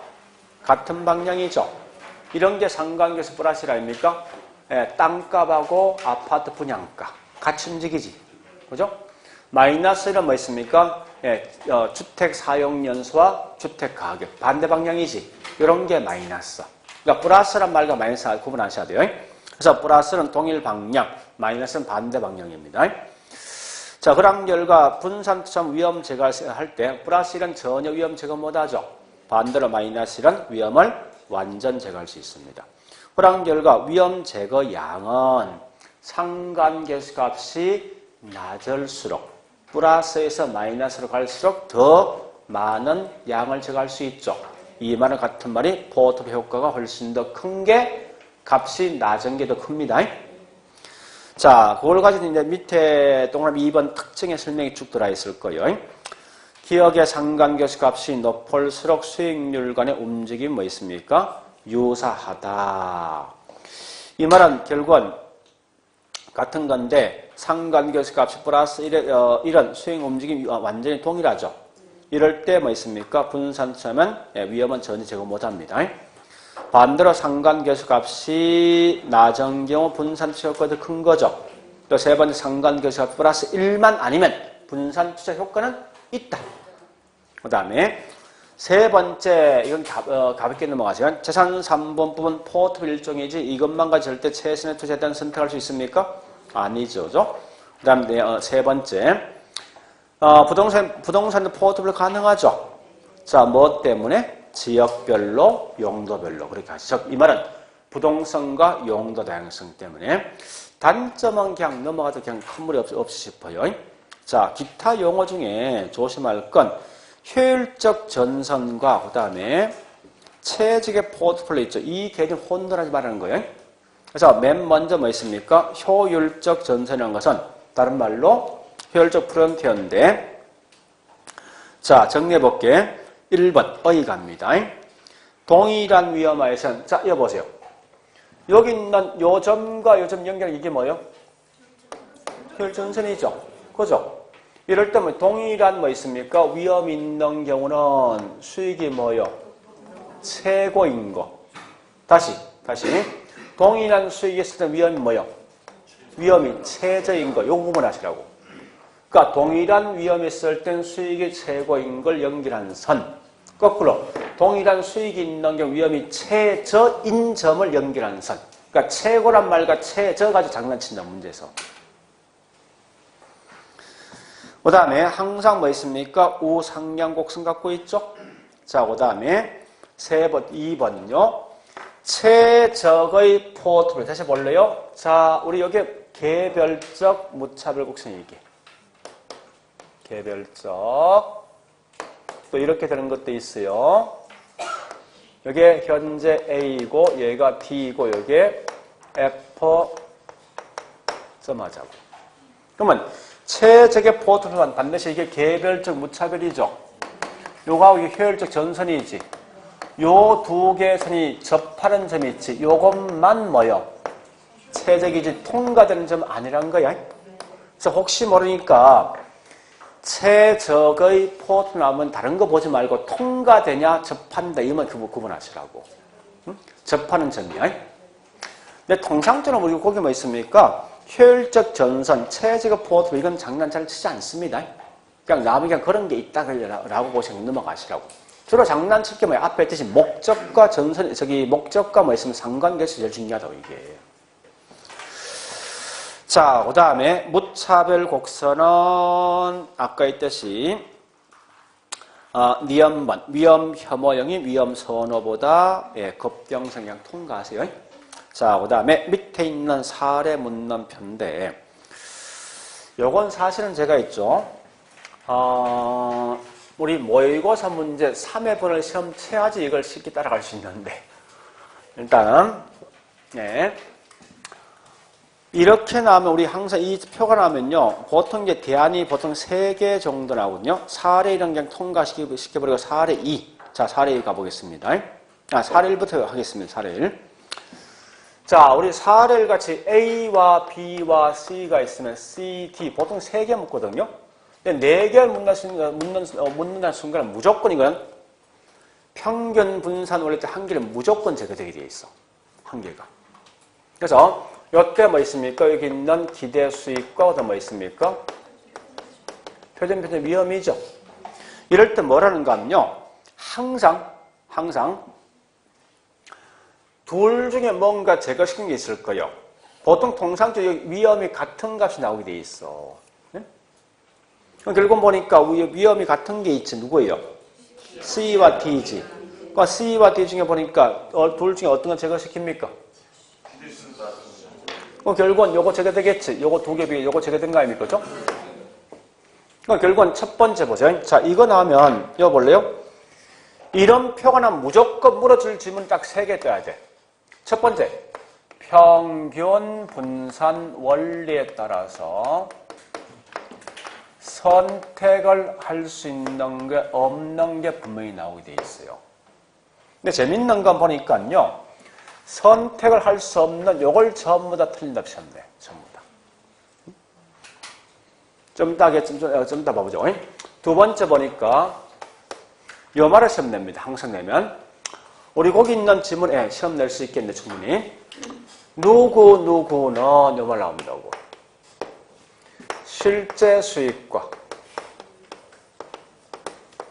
같은 방향이죠. 이런 게 상관계수 플러스 1 아닙니까? 예, 땅값하고 아파트 분양가 같이 움직이지. 그죠? 마이너스 1은 뭐 있습니까? 예, 주택 사용 연수와 주택 가격 반대 방향이지. 이런 게 마이너스. 그러니까 플러스란 말과 마이너스 구분하셔야 돼요. 그래서 플러스는 동일 방향, 마이너스는 반대 방향입니다. 자, 그런 결과 분산투자 위험 제거할 때 플러스 1은 전혀 위험 제거 못하죠. 반대로 마이너스 1은 위험을 완전 제거할 수 있습니다. 그런 결과 위험 제거 양은 상관계수 값이 낮을수록 플러스에서 마이너스로 갈수록 더 많은 양을 제거할 수 있죠. 이 말은 같은 말이 포트폴리오 효과가 훨씬 더 큰 게 값이 낮은 게 더 큽니다. 자, 그걸 가지고 이제 밑에 동그라미 2번 특징의 설명이 쭉 들어 있을 거예요. 기업의 상관계수 값이 높을수록 수익률 간의 움직임이 뭐 있습니까? 유사하다. 이 말은 결국은 같은 건데 상관계수 값이 플러스 1은 수익 움직임이 완전히 동일하죠. 이럴 때 뭐 있습니까? 분산투자면 위험은 전혀 제거 못합니다. 반대로 상관계수 값이 낮은 경우 분산투자 효과가 더 큰 거죠. 또 세 번째 상관계수 값 플러스 1만 아니면 분산투자 효과는 있다. 그 다음에 세 번째 이건 가볍게 넘어가시면 재산 3번 부분 포트폴리오 일종이지 이것만 가지고 절대 최선의 투자에 대한 선택할 수 있습니까? 아니죠. 그 다음에 세 번째 부동산도 포트폴리오 가능하죠. 자, 뭐 때문에? 지역별로, 용도별로 그렇게 하시죠. 이 말은 부동산과 용도 다양성 때문에 단점은 그냥 넘어가도 그냥 큰 무리 없이 싶어요. 자, 기타 용어 중에 조심할 건 효율적 전선과 그 다음에 체직의 포트폴리오 있죠. 이 개념 혼돈하지 말라는 거예요. 그래서 맨 먼저 뭐 있습니까? 효율적 전선이라는 것은 다른 말로 효율적 프론티어인데 자, 정리해볼게. 1번 어이갑니다. 동일한 위험하에선 자, 이거 보세요. 여기 있는 요 점과 요 점 연결 이게 뭐예요? 효율전선이죠. 그죠? 이럴 때면 동일한 뭐 있습니까? 위험 있는 경우는 수익이 뭐예요? 최고인 거. 다시. 동일한 수익이 있을 때 위험이 뭐예요? 위험이 최저인 거. 요거 구분하시라고. 그러니까 동일한 위험이 있을 땐 수익이 최고인 걸 연결한 선. 거꾸로 동일한 수익이 있는 경우 위험이 최저인 점을 연결한 선. 그러니까 최고란 말과 최저 가지고 장난친다 문제에서. 그 다음에 항상 뭐 있습니까? 우상향 곡선 갖고 있죠? 자, 그 다음에 2번요. 최적의 포트블. 다시 볼래요? 자, 우리 여기 개별적 무차별 곡선이 이게. 개별적. 또 이렇게 되는 것도 있어요. 여기에 현재 A이고, 얘가 D이고, 여기에 F 점하자고. 그러면 최적의 포트블은 반드시 이게 개별적 무차별이죠. 요거하고 이게 효율적 전선이지. 요 두 개의 선이 접하는 점이 있지. 요것만 뭐요? 최적이지 통과되는 점 아니란 거야. 그래서 혹시 모르니까 최적의 포트 나오면 다른 거 보지 말고 통과되냐 접한다 이만 구분하시라고. 응? 접하는 점이야. 근데 통상적으로 우리 거기 뭐 있습니까? 효율적 전선, 최적의 포트 이건 장난 잘 치지 않습니다. 그냥 나무 그냥 그런 게 있다라고 보시면 넘어가시라고. 주로 장난칠 게 뭐야? 앞에 했듯이 목적과 전선, 목적과 뭐 있으면 상관계에서 제일 중요하다고 이게. 자, 그 다음에 무차별 곡선은 아까 했듯이 니엄번, 위험 혐오형이 위험 선호보다 급경 성향 통과하세요. 자, 그 다음에 밑에 있는 사례 문헌표인데 요건 사실은 제가 있죠. 우리 모의고사 문제 3회분을 시험 쳐야지 이걸 쉽게 따라갈 수 있는데 일단은 이렇게 나오면 우리 항상 이 표가 나오면요 보통 이제 대안이 보통 3개 정도 나오거든요. 사례 1은 그냥 통과시켜버리고 사례 2. 자, 사례 2 가보겠습니다. 사례 1부터 하겠습니다. 사례 1. 자, 우리 사례 1 같이 A와 B와 C가 있으면 C, D 보통 3개 묻거든요. 근데 4개를 묻는다는 순간은 무조건 이건 평균 분산 원래 때 한 개는 무조건 제거되게 되어 있어. 한 개가. 그래서 이때 뭐 있습니까? 여기 있는 기대 수익과 뭐 있습니까? 표준 위험이죠. 이럴 때 뭐라는가 하면요. 항상 둘 중에 뭔가 제거시킨 게 있을 거예요. 보통 통상적으로 위험이 같은 값이 나오게 돼 있어. 네? 결국 보니까 위험이 같은 게 있지. 누구예요? C와 D지. 그러니까 C와 D 중에 보니까 둘 중에 어떤 건 제거시킵니까? 결국은 요거 제거되겠지. 요거 두 개 비해 요거 제거된 거 아닙니까? 그죠? 결국은 첫 번째 보세요. 자, 이거 나오면 이거 볼래요? 이런 표가 나면 무조건 물어줄 질문 딱 3개 떠야 돼. 첫 번째, 평균 분산 원리에 따라서 선택을 할 수 있는 게 없는 게 분명히 나오게 돼 있어요. 근데 재밌는 건 보니까요. 선택을 할 수 없는 요걸 전부 다 틀린다고 시험네. 전부 다. 좀 이따 봐보죠. 두 번째 보니까 요 말을 시험 냅니다. 항상 내면. 우리 거기 있는 지문에 시험 낼 수 있겠네, 충분히. 누구는 요 말 나옵니다. 요거. 실제 수익과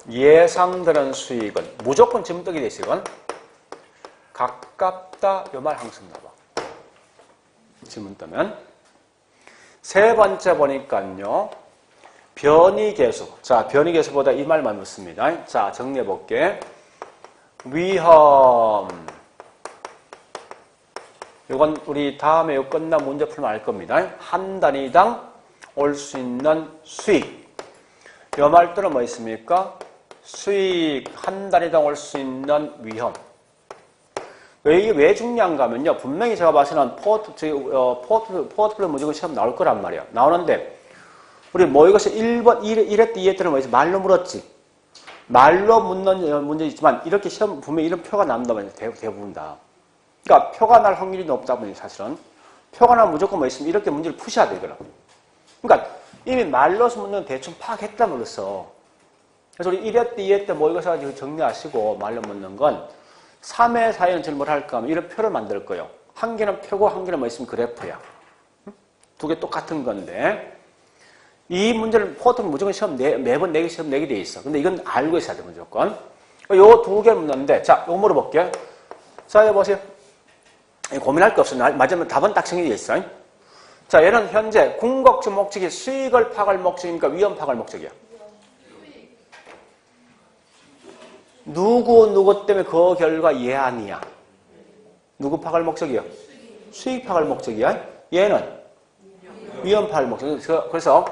예상되는 수익은 무조건 지문 뜨게 돼 있어요. 가깝다. 요 말 항상 나와. 지문 뜨면. 세 번째 보니까요. 변이계수. 자, 변이계수보다 이 말만 묻습니다. 자, 정리해 볼게. 위험. 이건 우리 다음에 요 끝나 문제 풀면 알 겁니다. 한 단위당 올 수 있는 수익. 요 말들은 뭐 있습니까? 수익 한 단위당 올 수 있는 위험. 이게 왜 중요한가 하면요. 분명히 제가 봤을 때는 포트폴리오 무조건 시험 나올 거란 말이에요. 나오는데, 우리 뭐 이것이 1번, 1회 때 2회 때는 뭐 말로 물었지. 말로 묻는 문제 있지만, 이렇게 시험 분명히 이런 표가 나온다면 대부분 다. 그러니까 표가 날 확률이 높다 보니 사실은. 표가 나면 무조건 뭐 있으면 이렇게 문제를 푸셔야 되거든. 그러니까 이미 말로서 묻는 대충 파악했다 물었어. 그래서 우리 1회 때 2회 때 뭐 이것을 가지고 정리하시고 말로 묻는 건 3회, 4회는 제일 뭘 할까 하면 이런 표를 만들 거예요. 한 개는 표고 한 개는 뭐 있으면 그래프야. 두 개 똑같은 건데 이 문제를 보통 무조건 시험 매번 내기 시험 내게 돼 있어. 근데 이건 알고 있어야 돼 무조건. 요 두 개를 묻는데 자, 요거 물어볼게요. 자, 여기 보세요. 고민할 거 없어. 맞으면 답은 딱 정해져 있어. 자, 얘는 현재 궁극적 목적이 수익을 파악할 목적입니까? 위험 파악할 목적이야? 누구 때문에 그 결과 얘 아니야? 누구 파악할 목적이야? 수익 파악할 목적이야? 얘는 위험 파악할 목적. 그래서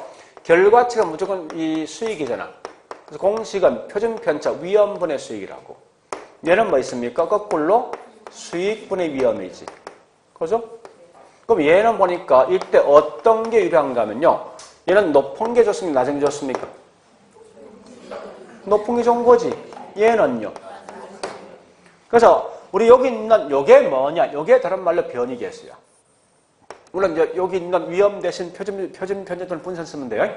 결과치가 무조건 이 수익이잖아. 그래서 공식은 표준 편차 위험분의 수익이라고. 얘는 뭐 있습니까? 거꾸로 수익분의 위험이지. 그죠? 그럼 얘는 보니까 이때 어떤 게 유리한가 하면요. 얘는 높은 게 좋습니까? 낮은 게 좋습니까? 높은 게 좋은 거지. 얘는요. 그래서 우리 여기 있는 요게 뭐냐? 요게 다른 말로 변이계수야. 물론 이제 여기 있는 위험 대신 표준 편제도를 분산 쓰면 돼요.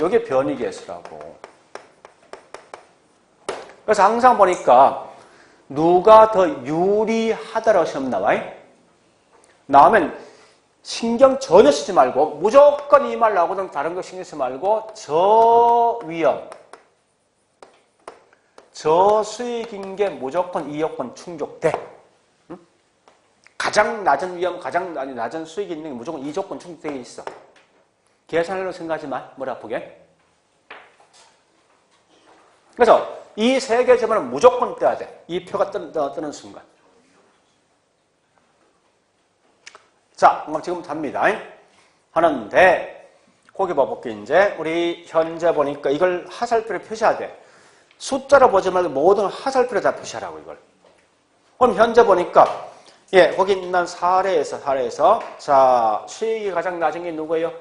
요게 변이계수라고. 그래서 항상 보니까 누가 더 유리하다라고 시험 나와요? 나오면 신경 전혀 쓰지 말고 무조건 이 말 나오거든. 다른 거 신경 쓰지 말고 저 위험, 저 수익인 게 무조건 이 요건 충족돼. 응? 가장 낮은 위험, 가장 낮은 수익이 있는 게 무조건 이 조건 충족되어 있어. 계산하려고 생각하지 마. 머리 아프게. 그래서 이 세 개 점은 무조건 떼야 돼. 이 표가 뜨는 순간. 자, 그럼 지금부터 합니다. 하는데, 거기 봐볼게, 이제. 우리 현재 보니까 이걸 하살표로 표시해야 돼. 숫자로 보지 말고 모든 하살표로 다 표시하라고, 이걸. 그럼 현재 보니까, 예, 거기 있는 사례에서, 자, 수익이 가장 낮은 게 누구예요?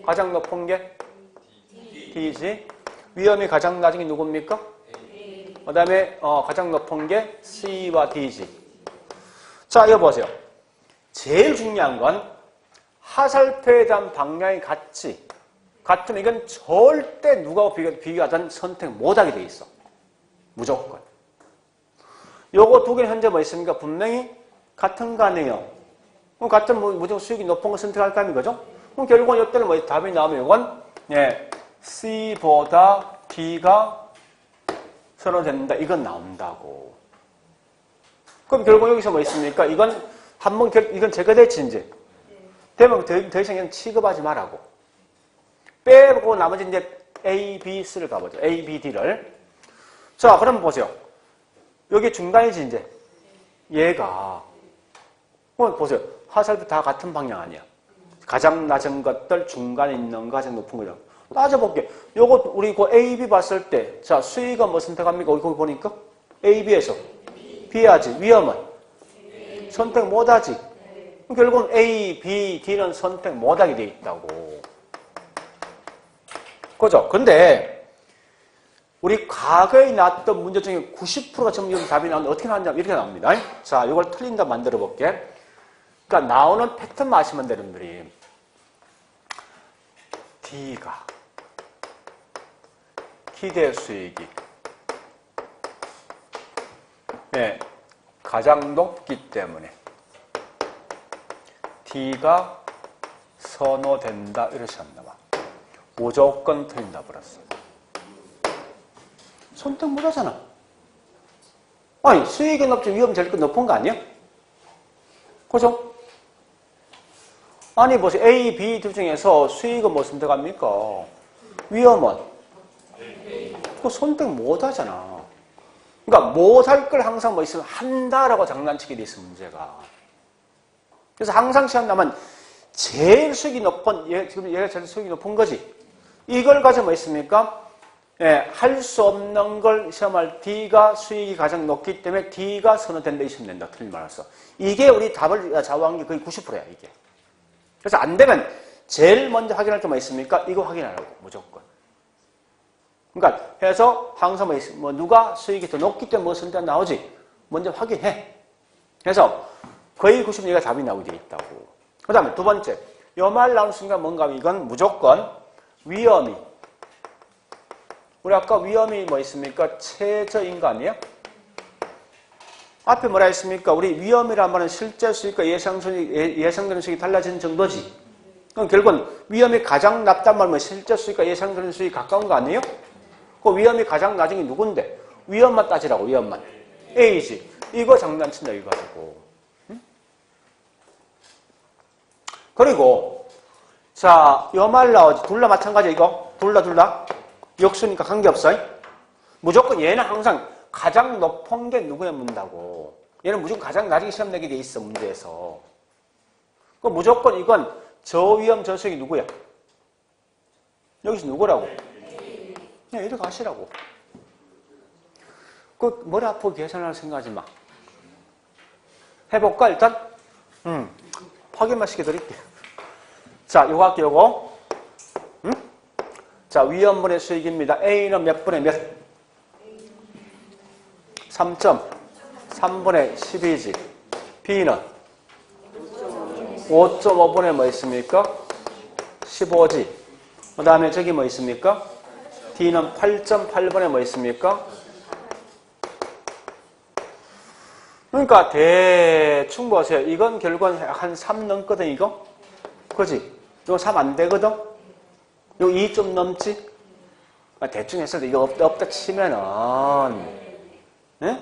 가장 높은 게? D지. 위험이 가장 낮은 게 누굽니까? 그 다음에, 가장 높은 게 C와 D지. 자, 이거 보세요. 제일 중요한 건 하살표에 대한 방향이 같으면 이건 절대 누가 비교하든 선택 못하게 돼 있어. 무조건. 요거 두 개는 현재 뭐 있습니까? 분명히 같은 거 아니에요. 그럼 같은 무조건 수익이 높은 거 선택할까 하면 그죠? 그럼 결국은 이때는 뭐 답이 나오면 이건 예, C보다 D가 선호된다. 이건 나온다고. 그럼 결국 여기서 뭐 있습니까? 이건 이건 제거됐지, 이제. 되면 더 이상 그냥 취급하지 말라고. 빼고 나머지 이제 A, B, C를 가보죠. A, B, D를. 자, 그럼 보세요. 여기 중간이지, 이제. 얘가. 보세요. 하살표 다 같은 방향 아니야. 가장 낮은 것들, 중간에 있는 거, 가장 높은 거죠. 따져볼게. 요거, 우리 그 A, B 봤을 때, 자, 수익은 뭐 선택합니까? 거기 보니까? A, B에서. B 해야지. 위험은? 선택 못하지. 결국은 A, B, D는 선택 못하게 돼 있다고. 그죠? 근데 우리 과거에 나왔던 문제 중에 90%가 전부 여기 답이 나오는데 어떻게 나왔냐? 이렇게 나옵니다. 자, 이걸 틀린다 만들어 볼게. 그러니까 나오는 패턴만 아시면 되는 분들이 D가 기대 수익이 네, 가장 높기 때문에 D가 선호된다. 이렇게 안 나와. 무조건 틀린다 버렸어. 선택 못 하잖아. 아니, 수익이 높지 위험 제일 높은 거 아니야? 그죠? 아니, 보세요. A, B 둘 중에서 수익은 뭐 선택합니까? 위험은? 그거 선택 못 하잖아. 그러니까 못할 걸 항상 뭐 있으면 한다라고 장난치게 돼 있어, 문제가. 그래서 항상 시험 나면 제일 수익이 높은, 지금 얘가 제일 수익이 높은 거지. 이걸 가지고 뭐 있습니까? 예, 할 수 없는 걸 시험할 D가 수익이 가장 높기 때문에 D가 선호된다, 이 시험 된다. 틀린 말 알았어. 이게 우리 답을 좌우한 게 거의 90%야, 이게. 그래서 안 되면 제일 먼저 확인할 게 뭐 있습니까? 이거 확인하라고, 무조건. 그러니까 해서 항상 뭐 누가 수익이 더 높기 때문에 뭐 선택 나오지. 먼저 확인해. 그래서 거의 90%가 답이 나오게 돼 있다고. 그 다음에 두 번째. 요 말 나오는 순간 뭔가 이건 무조건 위험이. 우리 아까 위험이 뭐 있습니까? 최저인 거 아니에요? 앞에 뭐라 했습니까? 우리 위험이란 말은 실제 수익과 예상되는 수익이 달라지는 정도지. 그럼 결국은 위험이 가장 낮단 말은 실제 수익과 예상되는 수익이 가까운 거 아니에요? 그 위험이 가장 낮은 게 누군데? 위험만 따지라고, 위험만. A지. 이거 장난친다, 이거 가지고. 응? 그리고 자, 요 말 나오지. 둘 다 마찬가지 이거. 둘 다. 역수니까 관계없어. 무조건 얘는 항상 가장 높은 게 누구에 묻는다고. 얘는 무조건 가장 나중에 시험 내게 돼 있어, 문제에서. 그 무조건 이건 저위험 저수익이 누구야? 여기서 누구라고? 그냥 이리 가시라고. 그 머리 아프게 계산할 생각하지 마. 해볼까 일단? 확인만 시켜드릴게요. 자, 요거 할게요, 요거. 자, 위험분의 수익입니다. A는 몇 분의 몇? 3.3분의 10이지. B는 5.5분의 뭐 있습니까? 15지. 그 다음에 저기 뭐 있습니까? D는 8.8분의 뭐 있습니까? 그러니까 대충 보세요. 이건 결국은 한 3 넘거든, 이거? 그지? 이거 3 안 되거든? 이거 2 좀 넘지? 대충 했을 때 이거 없다 치면은, 예?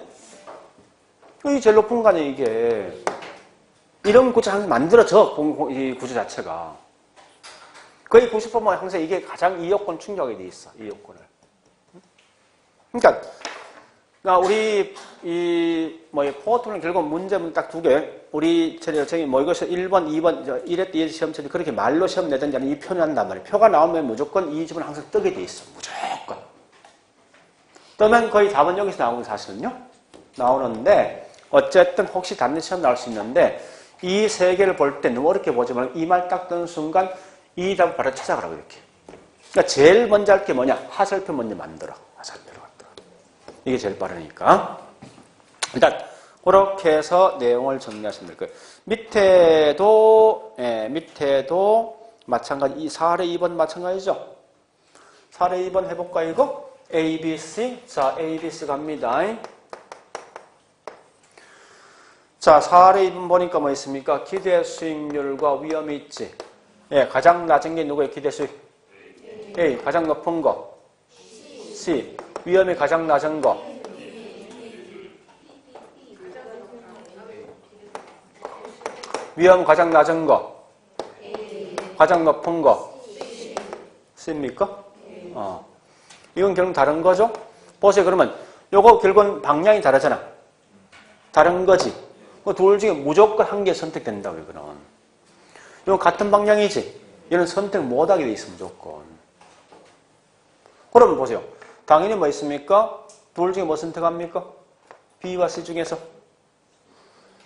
이게 제일 높은 거 아니야, 이게. 이런 구조 항상 만들어져, 이 구조 자체가. 거의 90%만 항상 이게 가장 이 요건 충족이 돼 있어, 이 요건을. 그러니까, 우리, 포토는 결국 문제는 딱 2개. 우리, 저기, 이것이 1번, 2번, 1회 때 시험처럼 그렇게 말로 시험 내든지 아니면 이 표현을 한단 말이에요. 표가 나오면 무조건 이 집은 항상 뜨게 돼 있어. 무조건. 뜨면 거의 답은 여기서 나오는 사실은요. 나오는데, 어쨌든 혹시 다른 시험 나올 수 있는데, 이 3개를 볼 때 너무 어렵게 보지 말고 이 말 딱 뜨는 순간 이 답을 바로 찾아가라고 이렇게. 그러니까 제일 먼저 할 게 뭐냐? 하설표 먼저 만들어. 하설표를 만들어. 이게 제일 빠르니까. 일단 그렇게 해서 내용을 정리하시면 될 거예요. 밑에도 마찬가지. 이 4례 2번 마찬가지죠. 4례 2번 해볼까 이거? A, B, C. 자, A, B, C 갑니다. 자, 4례 2번 보니까 뭐 있습니까? 기대 수익률과 위험이 있지. 예, 가장 낮은 게 누구예요? 기대 수익? A. 가장 높은 거. C. 위험이 가장 낮은 거. 위험 가장 낮은 거. 가장 높은 거. C입니까? 이건 결국 다른 거죠? 보세요. 그러면 요거 결국은 방향이 다르잖아. 다른 거지. 그 둘 중에 무조건 한 개 선택된다고 이거는. 이건 같은 방향이지. 얘는 선택 못하게 돼 있어 무조건. 그러면 보세요. 당연히 뭐 있습니까? 둘 중에 뭐 선택합니까? B와 C 중에서.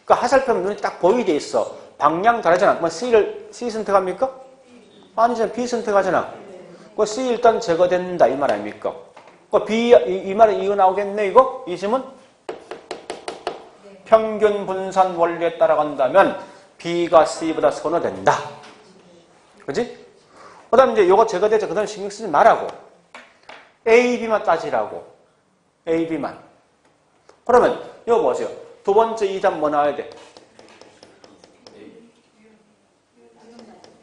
그러니까 하살표면 눈에 딱 보이게 돼 있어. 방향 다르잖아. 그럼 C 선택합니까? 아니잖아. B 선택하잖아. 그 C 일단 제거된다 이 말 아닙니까? 그 B 이 말은 이거 나오겠네 이거? 이 질문? 평균 분산 원리에 따라간다면 B가 C보다 선호된다. 그지? 그 다음에 이제 요거 제거되죠. 그 다음에 신경 쓰지 말라고. A, B만 따지라고. A, B만. 그러면 이거 보세요. 두 번째 이 답 뭐 나와야 돼?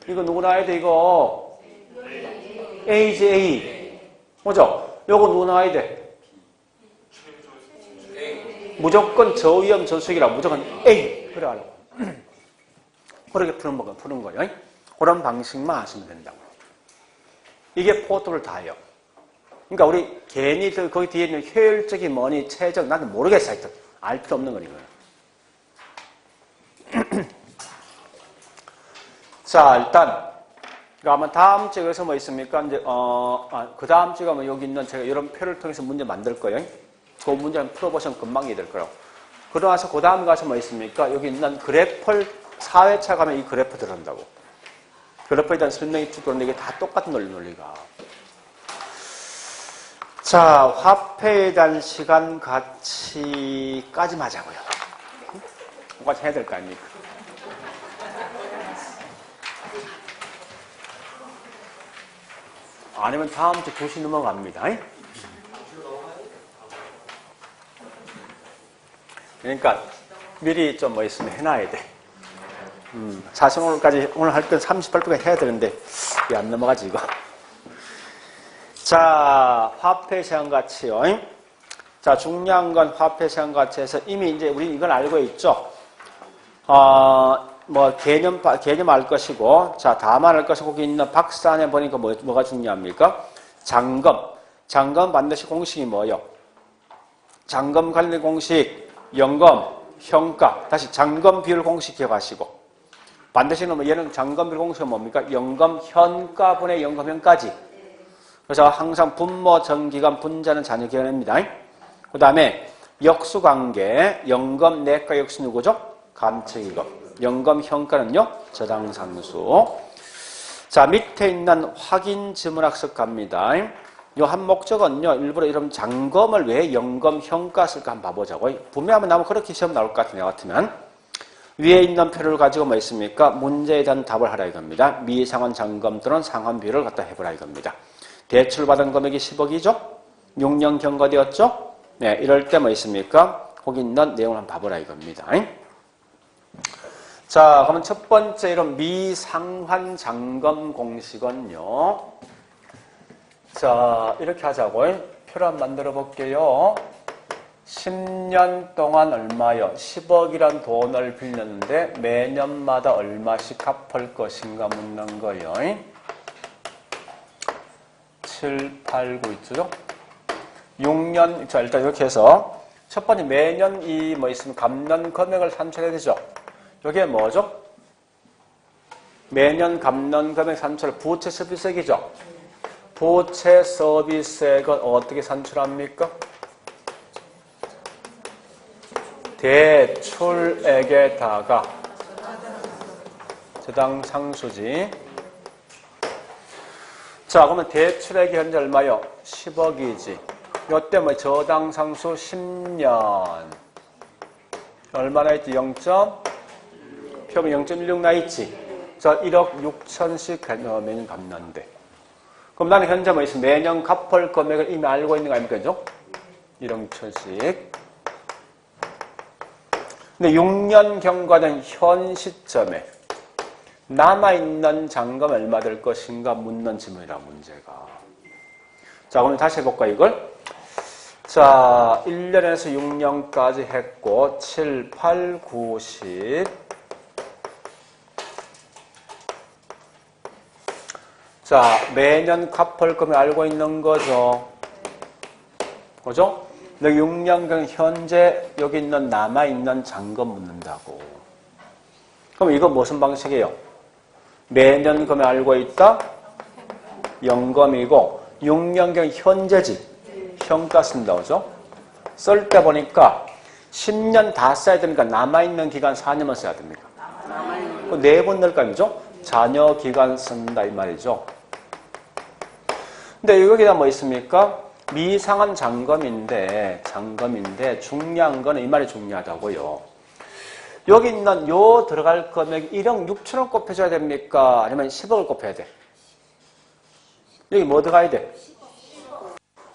이거 누구 나와야 돼 이거? A지 A. 뭐죠? 요거 누구 나와야 돼? 무조건 저위험 저수익이라 무조건 A. 그래 하라고. 그렇게 푸는 거예요. 그런 방식만 하시면 된다고. 이게 포토를 다 해요. 그러니까 우리 괜히 거기 뒤에 있는 효율적인 뭐니 최적 나는 모르겠어. 하여튼 알 필요 없는 거니까요. 자, 일단 아마 다음 주에 여기서 뭐 있습니까? 이제 그 다음 주가 뭐 여기 있는 제가 이런 표를 통해서 문제 만들 거예요. 그 문제는 풀어보시면 금방 이해될 거라고. 그러고 나서 그 다음 가서 뭐 있습니까? 여기 있는 그래프를 4회차 가면 이 그래프 들어간다고. 그래프에 대한 설명이 쭉 들어오는데 이게 다 똑같은 논리가. 자, 화폐에 대한 시간 가치까지 하자고요. 뭐가 해야 될 거 아닙니까? 아니면 다음 주 2시 넘어갑니다. 그러니까 미리 좀 뭐 있으면 해놔야 돼. 사실 오늘 할 건 38분까지 해야 되는데 이게 안 넘어가지 이거. 자, 화폐 시간가치요. 자, 중요한 건 화폐 시간가치에서 이미 이제 우리 이걸 알고 있죠. 뭐 개념 알 것이고, 자, 다만 알 것이고, 거기 있는 박스 안에 보니까 뭐가 중요합니까? 잔금 반드시 공식이 뭐예요? 잔금 관리 공식, 연금, 현가. 다시 잔금 비율 공식 기억하시고. 반드시는 얘는 잔금 비율 공식은 뭡니까? 연금 현가분의 연금 현가지. 그래서 항상 분모 정기간 분자는 자녀 기간입니다. 그 다음에 역수관계, 연금 내과 역수 누구죠? 감축이고. 연금 현가는요? 저당상수. 자, 밑에 있는 확인 지문학습 갑니다. 요 한 목적은요, 일부러 이런 잔금을 왜 연금 현가 쓸까 한번 봐보자고. 분명히 한번 나오면 그렇게 시험 나올 것 같은데, 같으면. 위에 있는 표를 가지고 뭐 있습니까? 문제에 대한 답을 하라 이겁니다. 미상환 잔금 또는 상환 비율을 갖다 해보라 이겁니다. 대출받은 금액이 10억이죠? 6년 경과되었죠? 네, 이럴 때 뭐 있습니까? 거기 있는 내용을 한번 봐보라 이겁니다. 자, 그러면 첫 번째 이런 미상환 잔금 공식은요. 자, 이렇게 하자고. 표를 한번 만들어 볼게요. 10년 동안 얼마요? 10억이란 돈을 빌렸는데 매년마다 얼마씩 갚을 것인가 묻는 거예요. 7, 8, 9 있죠? 6년, 자, 일단 이렇게 해서 첫 번째 매년 이 뭐 있으면 갚는 금액을 산출해야 되죠? 이게 뭐죠? 매년 갚는 금액 산출, 부채 서비스액이죠? 부채 서비스액은 어떻게 산출합니까? 대출액에다가 저당상수지. 자, 그러면 대출액이 현재 얼마요? 10억이지. 요때 뭐 저당상수 10년. 얼마나 있지? 0.16 나 있지. 자, 1억 6천씩 매년 갚는데. 그럼 나는 현재 뭐 있어? 매년 갚을 금액을 이미 알고 있는 거 아닙니까? 그죠? 1억 6천씩. 근데 6년 경과된 현 시점에 남아있는 잔금 얼마 될 것인가 묻는 질문이라 문제가. 자, 그럼 다시 해볼까 이걸? 자, 1년에서 6년까지 했고 7, 8, 9, 10. 자, 매년 갚을 금액 알고 있는 거죠. 그죠? 근데 6년간 현재 여기 있는 남아있는 잔금 묻는다고. 그럼 이거 무슨 방식이에요? 매년 금액 알고 있다? 연금이고 6년경 현재지. 현가 쓴다. 그죠? 쓸 때 보니까 10년 다 써야 됩니까? 남아있는 기간 4년만 써야 됩니까? 그 4번 넣을 거 아니죠? 자녀 기간 쓴다 이 말이죠. 근데 여기다 뭐 있습니까? 미상환 잔금인데 중요한 거는 이 말이 중요하다고요. 여기 있는 요 들어갈 금액 1억 6천원 곱해줘야 됩니까? 아니면 10억을 곱해야 돼? 여기 뭐 들어가야 돼?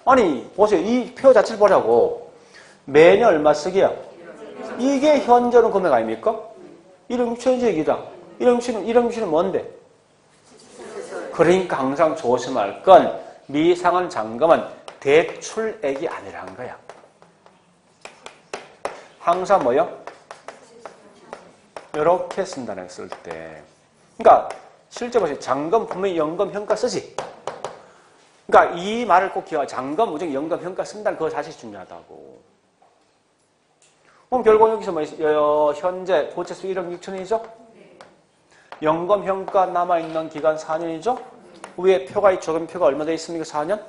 아니 보세요. 이 표 자체를 보라고. 매년 얼마 쓰기야? 이게 현재는 금액 아닙니까? 1억 6천원이지 얘기다. 1억 6천은 뭔데? 그러니까 항상 조심할 건 미상환 잔금은 대출액이 아니라는 거야. 항상 뭐요? 이렇게 쓴다는 거 쓸 때. 그러니까 실제 보세요. 잔금 분명히 연금 현가 쓰지. 그러니까 이 말을 꼭 기억하고 잔금 무조건 연금 현가 쓴다는 그 자체가 중요하다고. 그럼 결국 여기서 뭐 있어요? 현재 부채수 1억 6천이죠? 연금 현가 남아있는 기간 4년이죠? 위에 표가 있죠? 그럼 표가 얼마 돼 있습니까? 4년?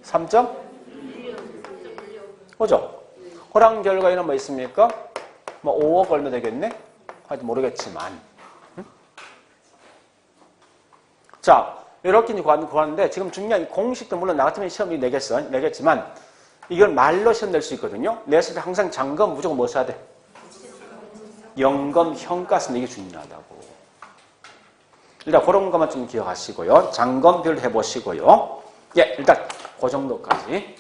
3점? 그죠? 호랑 결과에는 뭐 있습니까? 뭐 5억 얼마 되겠네? 하여튼 모르겠지만. 응? 자, 이렇게 구하는데 지금 중요한 공식도 물론 나 같으면 시험이 내겠지만 이걸 말로 시험 낼 수 있거든요. 냈을 때 항상 잔금 무조건 뭐 써야 돼? 연금 현가 쓰는 게 중요하다고. 일단 그런 것만 좀 기억하시고요. 잔금 비율 해보시고요. 예, 일단 그 정도까지.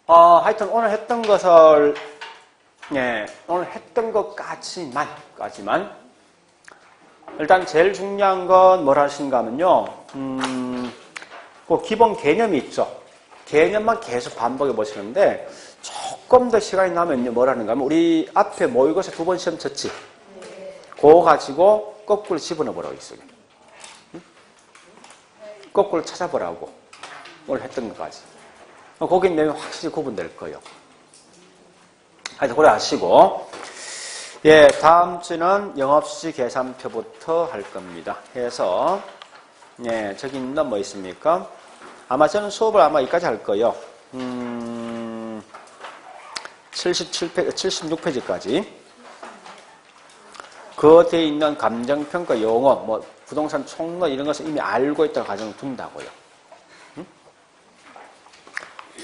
하여튼 오늘 했던 것을 오늘 했던 것까지만 일단 제일 중요한 건 뭘 하신가 하면요. 그 기본 개념이 있죠. 개념만 계속 반복해 보시는데 조금 더 시간이 나면 뭐라는가 하면 우리 앞에 모의고사 2번 시험 쳤지? 그거 가지고 거꾸로 집어넣어보라고 있어요. 거꾸로 찾아보라고 오늘 했던 것까지. 거기 내용이 확실히 구분될 거예요. 하여튼 그래 하시고, 예, 다음 주는 영업시 계산표부터 할 겁니다. 해서 예, 저기 있는 뭐 있습니까? 아마 저는 수업을 아마 여기까지 할 거예요. 76페이지까지. 그 뒤에 있는 감정평가 용어, 뭐 부동산 총론 이런 것을 이미 알고 있다고 가정을 둔다고요.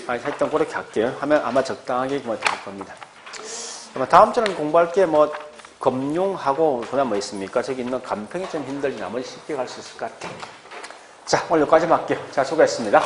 하여튼 그렇게 할게요. 하면 아마 적당하게 뭐 될 겁니다. 아마 다음 주는 공부할 게 뭐 금융하고 그다음 뭐 있습니까? 저기 있는 감평이 좀 힘들지 나머지 쉽게 갈 수 있을 것 같아요. 자, 오늘 여기까지만 할게요. 자, 수고했습니다.